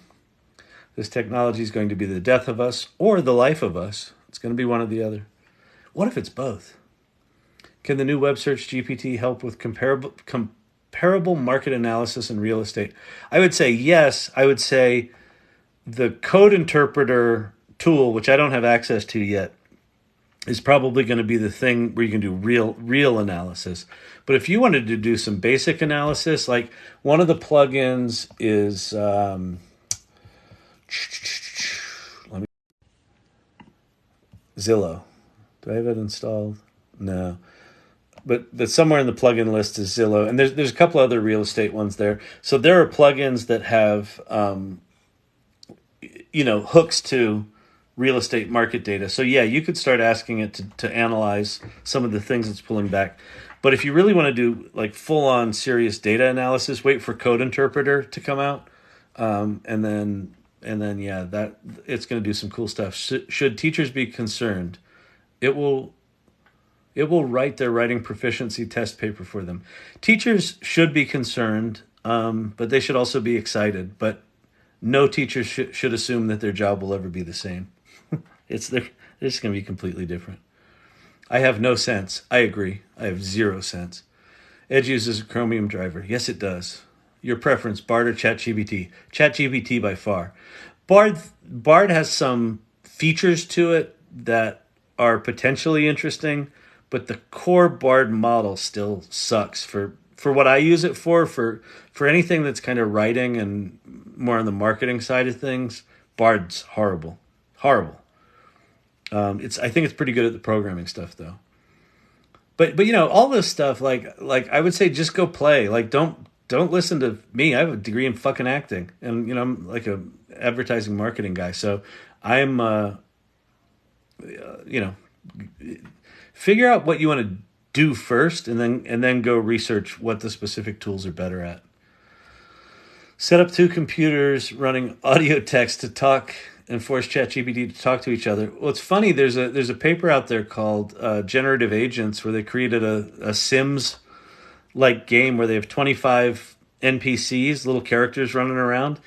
A: this technology is going to be the death of us or the life of us. It's going to be one or the other. What if it's both? Can the new web search GPT help with comparable market analysis in real estate? I would say yes. I would say the code interpreter tool, which I don't have access to yet, is probably going to be the thing where you can do real analysis. But if you wanted to do some basic analysis, like one of the plugins is Zillow. Do I have it installed? No. But somewhere in the plugin list is Zillow, and there's a couple other real estate ones there. So there are plugins that have hooks to real estate market data. So yeah, you could start asking it to analyze some of the things it's pulling back. But if you really want to do like full on serious data analysis, wait for Code Interpreter to come out, and then yeah, that it's going to do some cool stuff. Should teachers be concerned? It will write their writing proficiency test paper for them. Teachers should be concerned, but they should also be excited. But no teacher should assume that their job will ever be the same. They're just going to be completely different. I have no sense. I agree. I have zero sense. Edge uses a Chromium driver. Yes, it does. Your preference, Bard or ChatGPT? ChatGPT by far. Bard has some features to it that are potentially interesting, but the core Bard model still sucks for what I use it for anything that's kind of writing and more on the marketing side of things. Bard's horrible. I think it's pretty good at the programming stuff though. But all this stuff like I would say just go play. Like don't listen to me. I have a degree in fucking acting, and I'm like a advertising marketing guy. So I'm figure out what you want to do first, and then go research what the specific tools are better at. Set up two computers running audio text to talk and force ChatGPT to talk to each other. Well, it's funny. There's a paper out there called Generative Agents where they created a Sims like game where they have 25 NPCs, little characters running around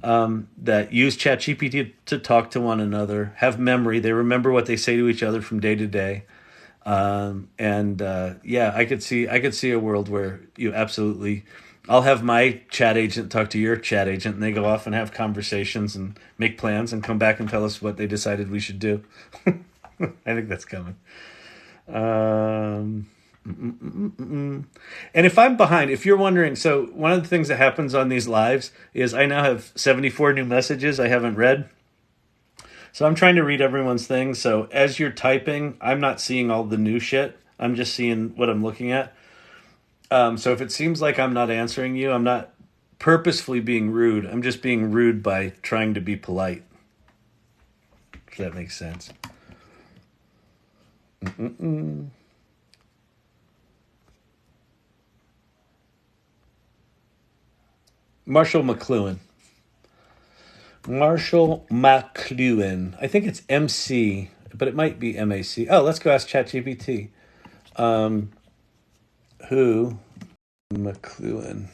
A: that use ChatGPT to talk to one another, have memory. They remember what they say to each other from day to day. I could see a world where you absolutely, I'll have my chat agent talk to your chat agent, and they go off and have conversations and make plans and come back and tell us what they decided we should do. I think that's coming. And if I'm behind, if you're wondering, so one of the things that happens on these lives is I now have 74 new messages I haven't read. So I'm trying to read everyone's thing. So as you're typing, I'm not seeing all the new shit. I'm just seeing what I'm looking at. So if it seems like I'm not answering you, I'm not purposefully being rude. I'm just being rude by trying to be polite. If that makes sense. Marshall McLuhan. I think it's MC, but it might be MAC. Oh, let's go ask ChatGPT. Who? McLuhan.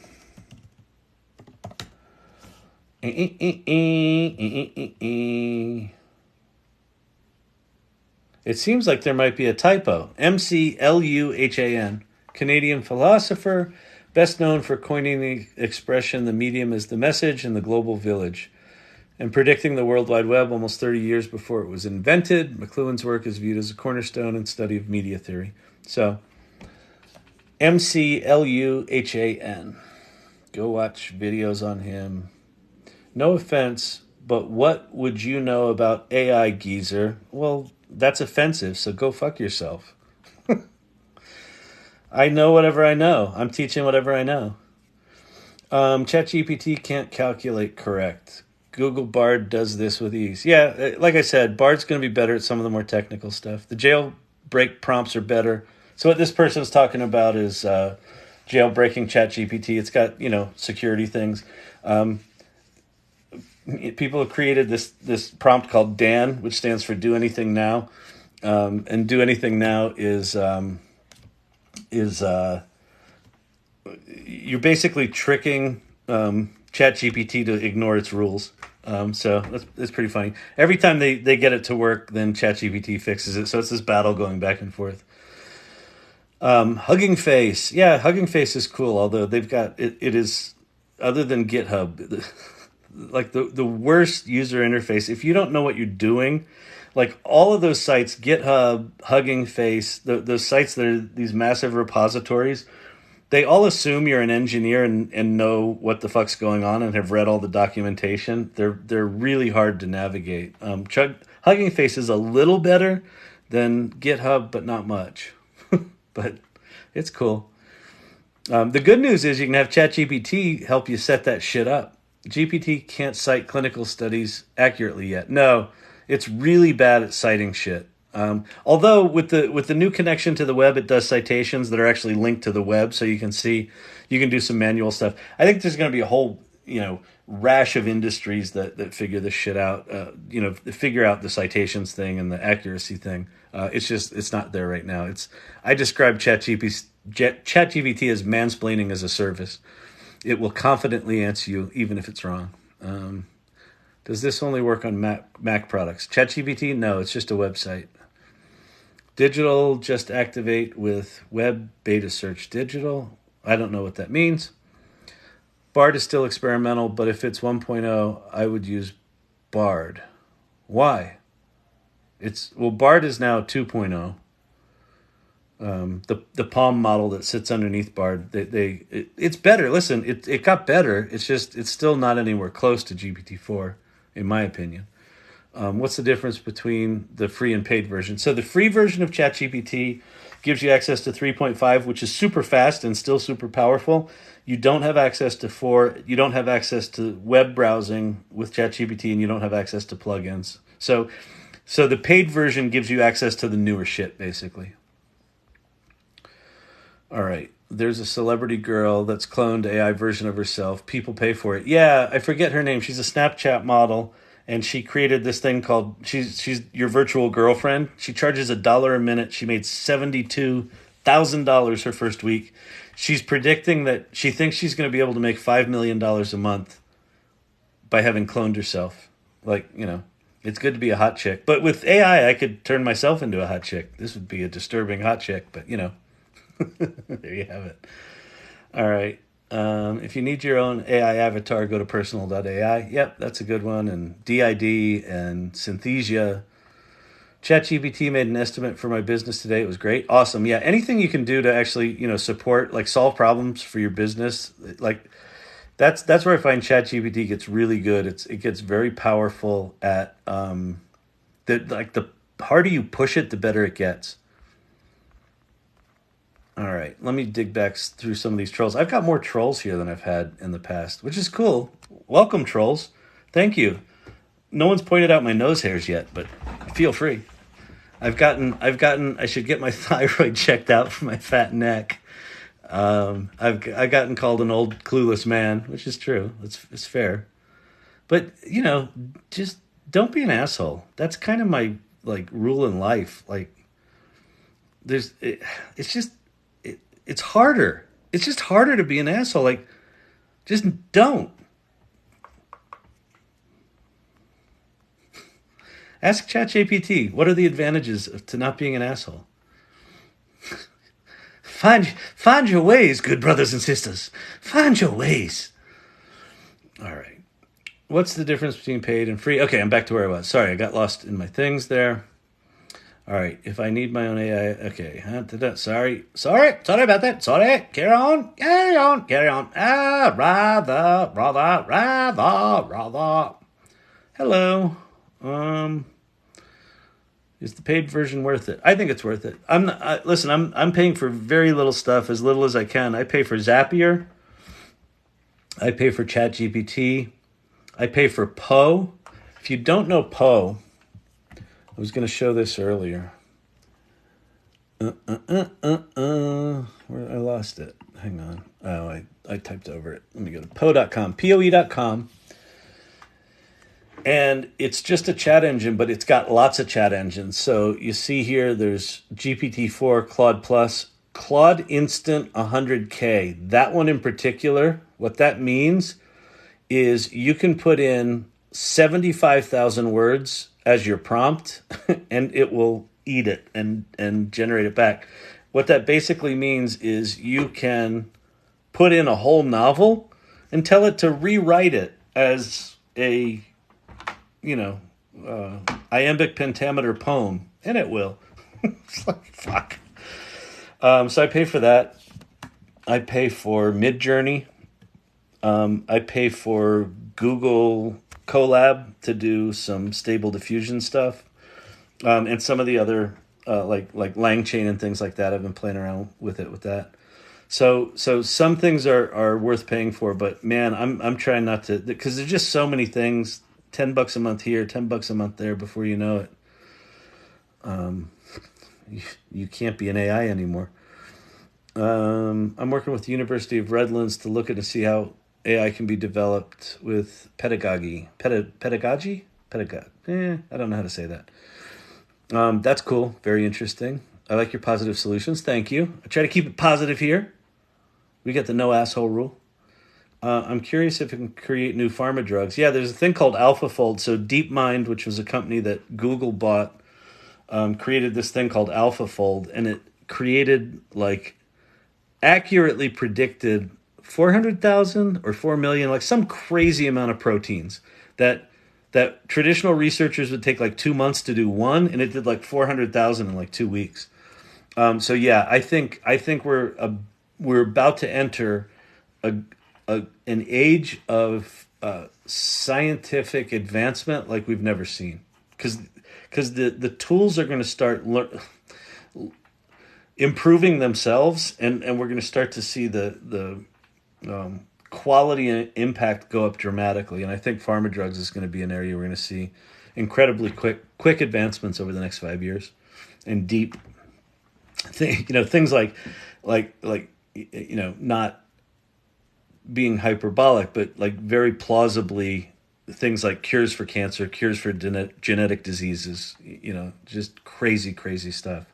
A: It seems like there might be a typo. McLuhan, Canadian philosopher, best known for coining the expression, the medium is the message in the global village, and predicting the World Wide Web almost 30 years before it was invented. McLuhan's work is viewed as a cornerstone in study of media theory. So, McLuhan. Go watch videos on him. No offense, but what would you know about AI, geezer? Well, that's offensive, so go fuck yourself. I know whatever I know. I'm teaching whatever I know. ChatGPT can't calculate correct. Google Bard does this with ease. Yeah, like I said, Bard's going to be better at some of the more technical stuff. The jailbreak prompts are better. So what this person's talking about is jailbreaking ChatGPT. It's got, security things. People have created this prompt called DAN, which stands for Do Anything Now. And Do Anything Now is you're basically tricking ChatGPT to ignore its rules. So that's pretty funny. Every time they get it to work, then ChatGPT fixes it. So it's this battle going back and forth. Hugging Face. Yeah, Hugging Face is cool, although they've got, it is, other than GitHub, like the worst user interface. If you don't know what you're doing, like all of those sites, GitHub, Hugging Face, those sites that are these massive repositories, they all assume you're an engineer and know what the fuck's going on and have read all the documentation. They're really hard to navigate. Hugging Face is a little better than GitHub, but not much. But it's cool. The good news is you can have ChatGPT help you set that shit up. GPT can't cite clinical studies accurately yet. No, it's really bad at citing shit. Although with the new connection to the web, it does citations that are actually linked to the web, so you can do some manual stuff. I think there's going to be a whole rash of industries that figure this shit out. Figure out the citations thing and the accuracy thing. It's not there right now. I describe ChatGPT as mansplaining as a service. It will confidently answer you even if it's wrong. Does this only work on Mac products? ChatGPT? No, it's just a website. Digital, just activate with web beta search. Digital? I don't know what that means. Bard is still experimental, but if it's 1.0, I would use Bard. Why? Bard is now 2.0. The Palm model that sits underneath Bard, it's better. Listen, it got better. It's still not anywhere close to GPT-4, in my opinion. What's the difference between the free and paid version? So the free version of ChatGPT gives you access to 3.5, which is super fast and still super powerful. You don't have access to 4. You don't have access to web browsing with ChatGPT, and you don't have access to plugins. So the paid version gives you access to the newer shit, basically. All right. There's a celebrity girl that's cloned AI version of herself. People pay for it. Yeah, I forget her name. She's a Snapchat model, and she created this thing called she's your virtual girlfriend. She charges $1 a minute. She made $72,000 her first week. She's predicting that she thinks she's going to be able to make $5 million a month by having cloned herself. It's good to be a hot chick. But with AI, I could turn myself into a hot chick. This would be a disturbing hot chick, but there you have it. All right. If you need your own AI avatar, go to personal.ai. Yep, that's a good one. And DID and Synthesia. ChatGPT made an estimate for my business today. It was great. Awesome. Yeah, anything you can do to actually, support, solve problems for your business, that's where I find ChatGPT gets really good. It gets very powerful at the harder you push it, the better it gets. All right, let me dig back through some of these trolls. I've got more trolls here than I've had in the past, which is cool. Welcome, trolls. Thank you. No one's pointed out my nose hairs yet, but feel free. I should get my thyroid checked out for my fat neck. I've gotten called an old clueless man, which is true. It's fair. But, just don't be an asshole. That's kind of my rule in life. It's harder. It's just harder to be an asshole. Just don't. Ask ChatGPT, what are the advantages to not being an asshole? Find your ways, good brothers and sisters. Find your ways. All right. What's the difference between paid and free? Okay, I'm back to where I was. Sorry, I got lost in my things there. All right, if I need my own AI, okay. Sorry about that. Sorry, carry on. Rather. Hello. Is the paid version worth it? I think it's worth it. I'm paying for very little stuff, as little as I can. I pay for Zapier. I pay for ChatGPT. I pay for Poe. If you don't know Poe, I was going to show this earlier. Where I lost it. Hang on. Oh, I typed over it. Let me go to poe.com, poe.com. And it's just a chat engine, but it's got lots of chat engines. So you see here, there's GPT-4, Claude Plus, Claude Instant 100K. That one in particular, what that means is you can put in 75,000 words as your prompt and it will eat it and generate it back. What that basically means is you can put in a whole novel and tell it to rewrite it as a, you know, iambic pentameter poem, and it will. It's like, fuck. So I pay for that. I pay for Midjourney. I pay for Google Colab to do some stable diffusion stuff, and some of the other like LangChain and things like that. I've been playing around with that. So some things are worth paying for, but man, I'm trying not to, because there's just so many things. $10 a month here, $10 a month there. Before you know it, you can't be an AI anymore. I'm working with the University of Redlands to look at to see how AI can be developed with pedagogy. Pedagogy? I don't know how to say that. That's cool. Very interesting. I like your positive solutions. Thank you. I try to keep it positive here. We get the no asshole rule. I'm curious if it can create new pharma drugs. Yeah, there's a thing called AlphaFold. So DeepMind, which was a company that Google bought, created this thing called AlphaFold, and it created, like, accurately predicted 400,000 or 4 million, like some crazy amount of proteins that traditional researchers would take like 2 months to do one, and it did like 400,000 in like 2 weeks. So yeah, I think we're about to enter an age of scientific advancement like we've never seen, because the tools are going to start improving themselves, and we're going to start to see the quality and impact go up dramatically. And I think pharma drugs is going to be an area we're going to see incredibly quick advancements over the next 5 years, and deep things like not being hyperbolic, but like very plausibly things like cures for cancer, cures for genetic diseases, just crazy stuff.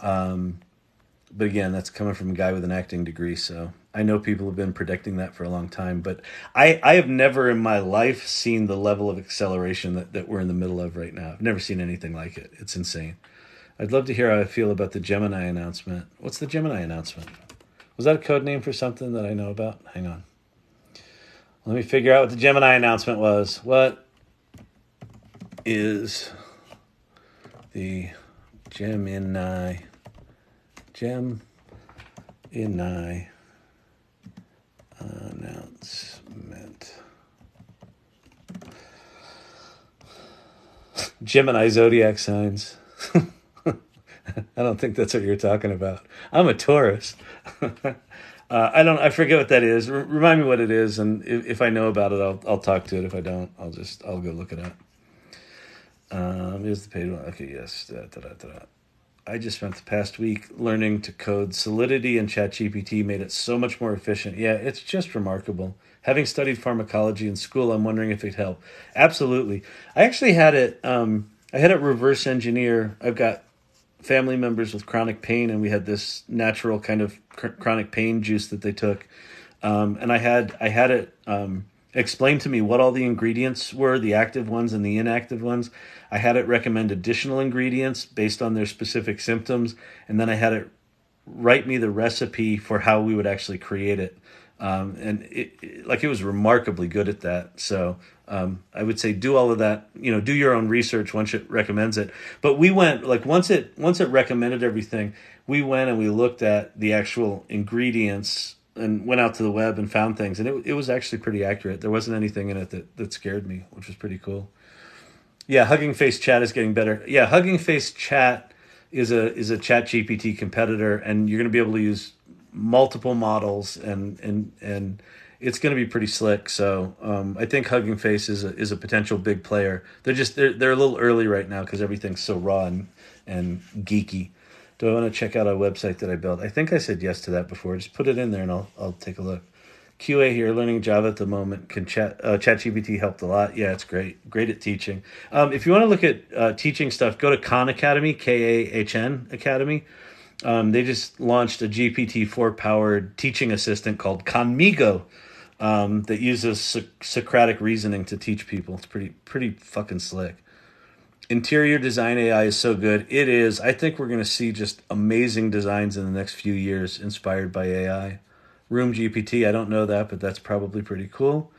A: But again, that's coming from a guy with an acting degree, so I know people have been predicting that for a long time. But I have never in my life seen the level of acceleration that we're in the middle of right now. I've never seen anything like it. It's insane. I'd love to hear how I feel about the Gemini announcement. What's the Gemini announcement? Was that a code name for something that I know about? Hang on. Let me figure out what the Gemini announcement was. What is the Gemini announcement? Gemini zodiac signs. I don't think that's what you're talking about. I'm a Taurus. I forget what that is. Remind me what it is, and if I know about it, I'll talk to it. If I don't, I'll go look it up. Here's the paid one. Okay, yes. I just spent the past week learning to code. Solidity and ChatGPT made it so much more efficient. Yeah, it's just remarkable. Having studied pharmacology in school, I'm wondering if it'd help. Absolutely. I actually had it. I had it reverse engineer. I've got family members with chronic pain, and we had this natural kind of chronic pain juice that they took, and I had it explain to me what all the ingredients were, the active ones and the inactive ones. I had it recommend additional ingredients based on their specific symptoms, and then I had it write me the recipe for how we would actually create it. And it was remarkably good at that. So I would say do all of that. Do your own research once it recommends it. But we went once it recommended everything, we went and we looked at the actual ingredients and went out to the web and found things, and it was actually pretty accurate. There wasn't anything in it that scared me, which was pretty cool. Yeah, Hugging Face Chat is getting better. Yeah, Hugging Face Chat is a ChatGPT competitor, and you're going to be able to use multiple models, and it's going to be pretty slick. So I think Hugging Face is a potential big player. They're a little early right now because everything's so raw and geeky. Do I want to check out a website that I built? I think I said yes to that before. Just put it in there and I'll take a look. QA here, learning Java at the moment. Can ChatGPT helped a lot? Yeah, it's great at teaching. If you want to look at teaching stuff, go to Khan Academy, KAHN Academy. They just launched a GPT-4 powered teaching assistant called Conmigo that uses Socratic reasoning to teach people. It's pretty fucking slick. Interior design AI is so good. It is. I think we're going to see just amazing designs in the next few years inspired by AI. Room GPT, I don't know that, but that's probably pretty cool.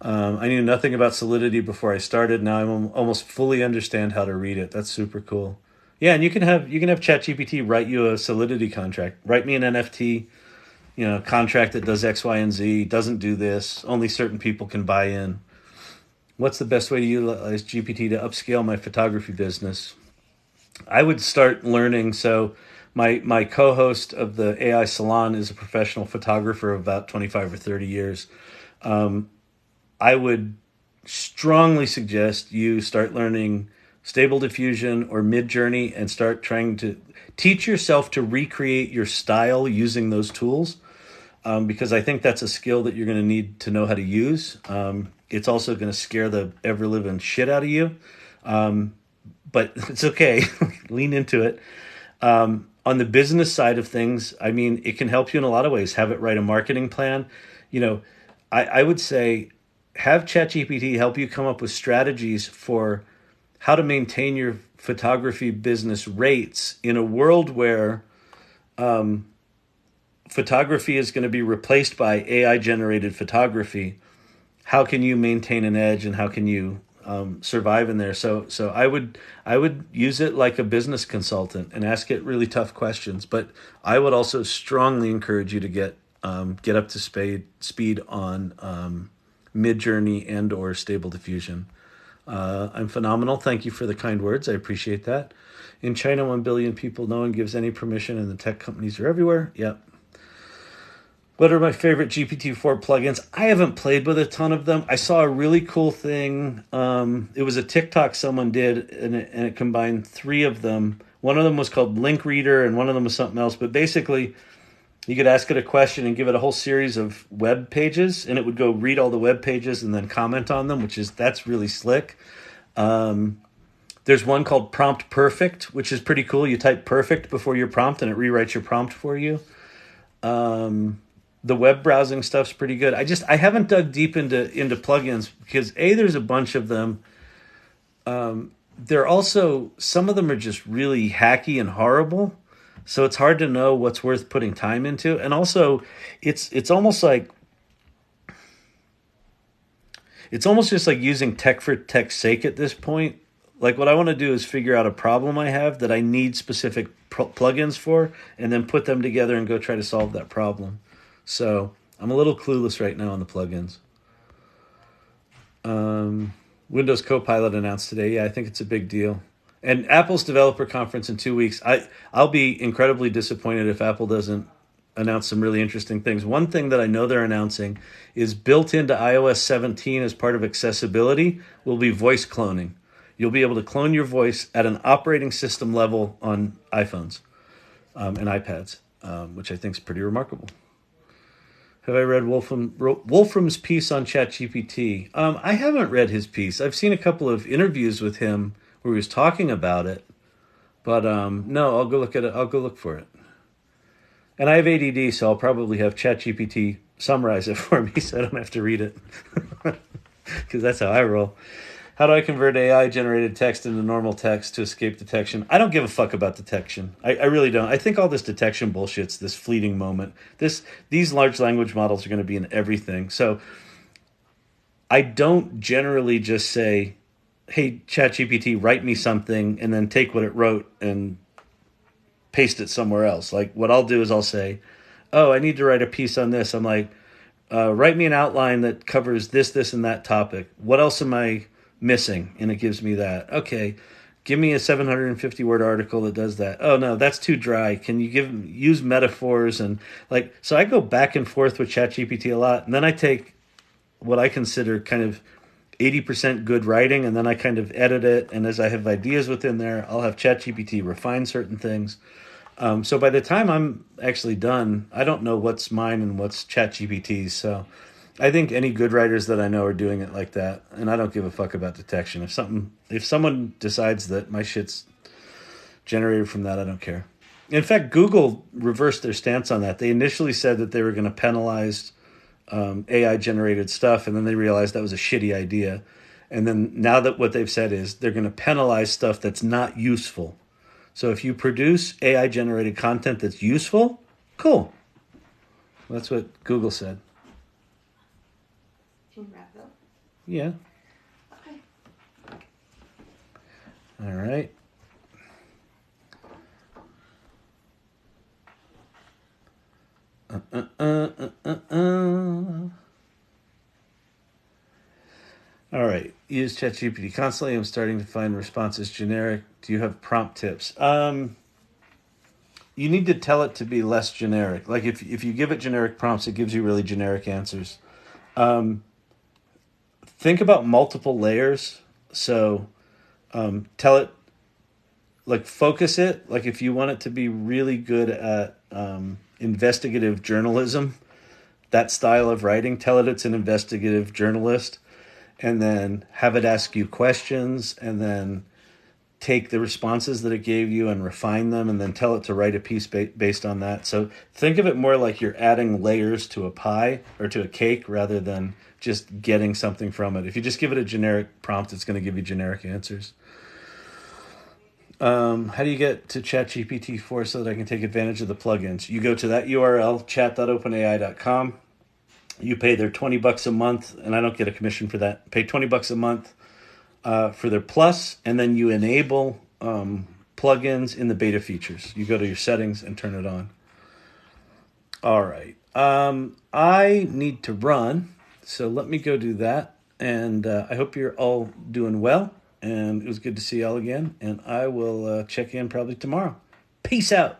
A: I knew nothing about Solidity before I started. Now I'm almost fully understand how to read it. That's super cool. Yeah, and you can have ChatGPT write you a Solidity contract. Write me an NFT, contract that does X, Y, and Z. Doesn't do this. Only certain people can buy in. What's the best way to utilize GPT to upscale my photography business? I would start learning. So my co-host of the AI Salon is a professional photographer of about 25 or 30 years. I would strongly suggest you start learning Stable Diffusion or Midjourney and start trying to teach yourself to recreate your style using those tools, because I think that's a skill that you're going to need to know how to use. It's also going to scare the ever-living shit out of you, but it's okay. Lean into it. On the business side of things, I mean, it can help you in a lot of ways. Have it write a marketing plan. I would say have ChatGPT help you come up with strategies for how to maintain your photography business rates in a world where photography is going to be replaced by AI-generated photography. How can you maintain an edge, and how can you survive in there? So I would use it like a business consultant and ask it really tough questions. But I would also strongly encourage you to get up to speed on Midjourney and or Stable Diffusion. I'm phenomenal. Thank you for the kind words. I appreciate that. In China, 1 billion people. No one gives any permission, and the tech companies are everywhere. Yep. What are my favorite GPT-4 plugins? I haven't played with a ton of them. I saw a really cool thing. It was a TikTok someone did, and it combined 3 of them. One of them was called Link Reader, and one of them was something else. But basically, you could ask it a question and give it a whole series of web pages, and it would go read all the web pages and then comment on them, that's really slick. There's one called Prompt Perfect, which is pretty cool. You type perfect before your prompt, and it rewrites your prompt for you. The web browsing stuff's pretty good. I haven't dug deep into plugins because there's a bunch of them. They're also, some of them are just really hacky and horrible. So it's hard to know what's worth putting time into. And also it's almost just like using tech for tech's sake at this point. Like what I want to do is figure out a problem I have that I need specific plugins for, and then put them together and go try to solve that problem. So I'm a little clueless right now on the plugins. Windows Copilot announced today. Yeah, I think it's a big deal. And Apple's developer conference in 2 weeks. I'll be incredibly disappointed if Apple doesn't announce some really interesting things. One thing that I know they're announcing is built into iOS 17 as part of accessibility will be voice cloning. You'll be able to clone your voice at an operating system level on iPhones and iPads, which I think is pretty remarkable. Have I read Wolfram's piece on ChatGPT? I haven't read his piece. I've seen a couple of interviews with him where he was talking about it, but no, I'll go look at it. I'll go look for it. And I have ADD, so I'll probably have ChatGPT summarize it for me, so I don't have to read it, because that's how I roll. How do I convert AI-generated text into normal text to escape detection? I don't give a fuck about detection. I really don't. I think all this detection bullshit's this fleeting moment. These large language models are going to be in everything. So I don't generally just say, hey, ChatGPT, write me something, and then take what it wrote and paste it somewhere else. Like what I'll do is I'll say, oh, I need to write a piece on this. I'm like, write me an outline that covers this, this, and that topic. What else am I missing? And it gives me that. Okay, give me a 750 word article that does that. Oh no, that's too dry. Can you use metaphors? And like, so I go back and forth with ChatGPT a lot, and then I take what I consider kind of 80% good writing, and then I kind of edit it. And as I have ideas within there, I'll have ChatGPT refine certain things. So by the time I'm actually done, I don't know what's mine and what's ChatGPT's. So I think any good writers that I know are doing it like that, and I don't give a fuck about detection. If someone decides that my shit's generated from that, I don't care. In fact, Google reversed their stance on that. They initially said that they were going to penalize AI generated stuff, and then they realized that was a shitty idea. And then now that what they've said is they're going to penalize stuff that's not useful. So if you produce AI generated content that's useful, cool. That's what Google said.
B: Can you wrap up?
A: Yeah.
B: Okay.
A: All right. All right. Use ChatGPT constantly. I'm starting to find responses generic. Do you have prompt tips? You need to tell it to be less generic. Like if you give it generic prompts, it gives you really generic answers. Think about multiple layers. So tell it, like focus it. Like if you want it to be really good at investigative journalism, that style of writing, tell it it's an investigative journalist, and then have it ask you questions, and then take the responses that it gave you and refine them, and then tell it to write a piece based on that. So think of it more like you're adding layers to a pie or to a cake rather than just getting something from it. If you just give it a generic prompt, it's going to give you generic answers. How do you get to ChatGPT 4 so that I can take advantage of the plugins? You go to that URL, chat.openai.com. You pay their $20 a month, and I don't get a commission for that. Pay $20 a month for their plus, and then you enable plugins in the beta features. You go to your settings and turn it on. All right. I need to run, so let me go do that. And I hope you're all doing well. And it was good to see y'all again. And I will check in probably tomorrow. Peace out.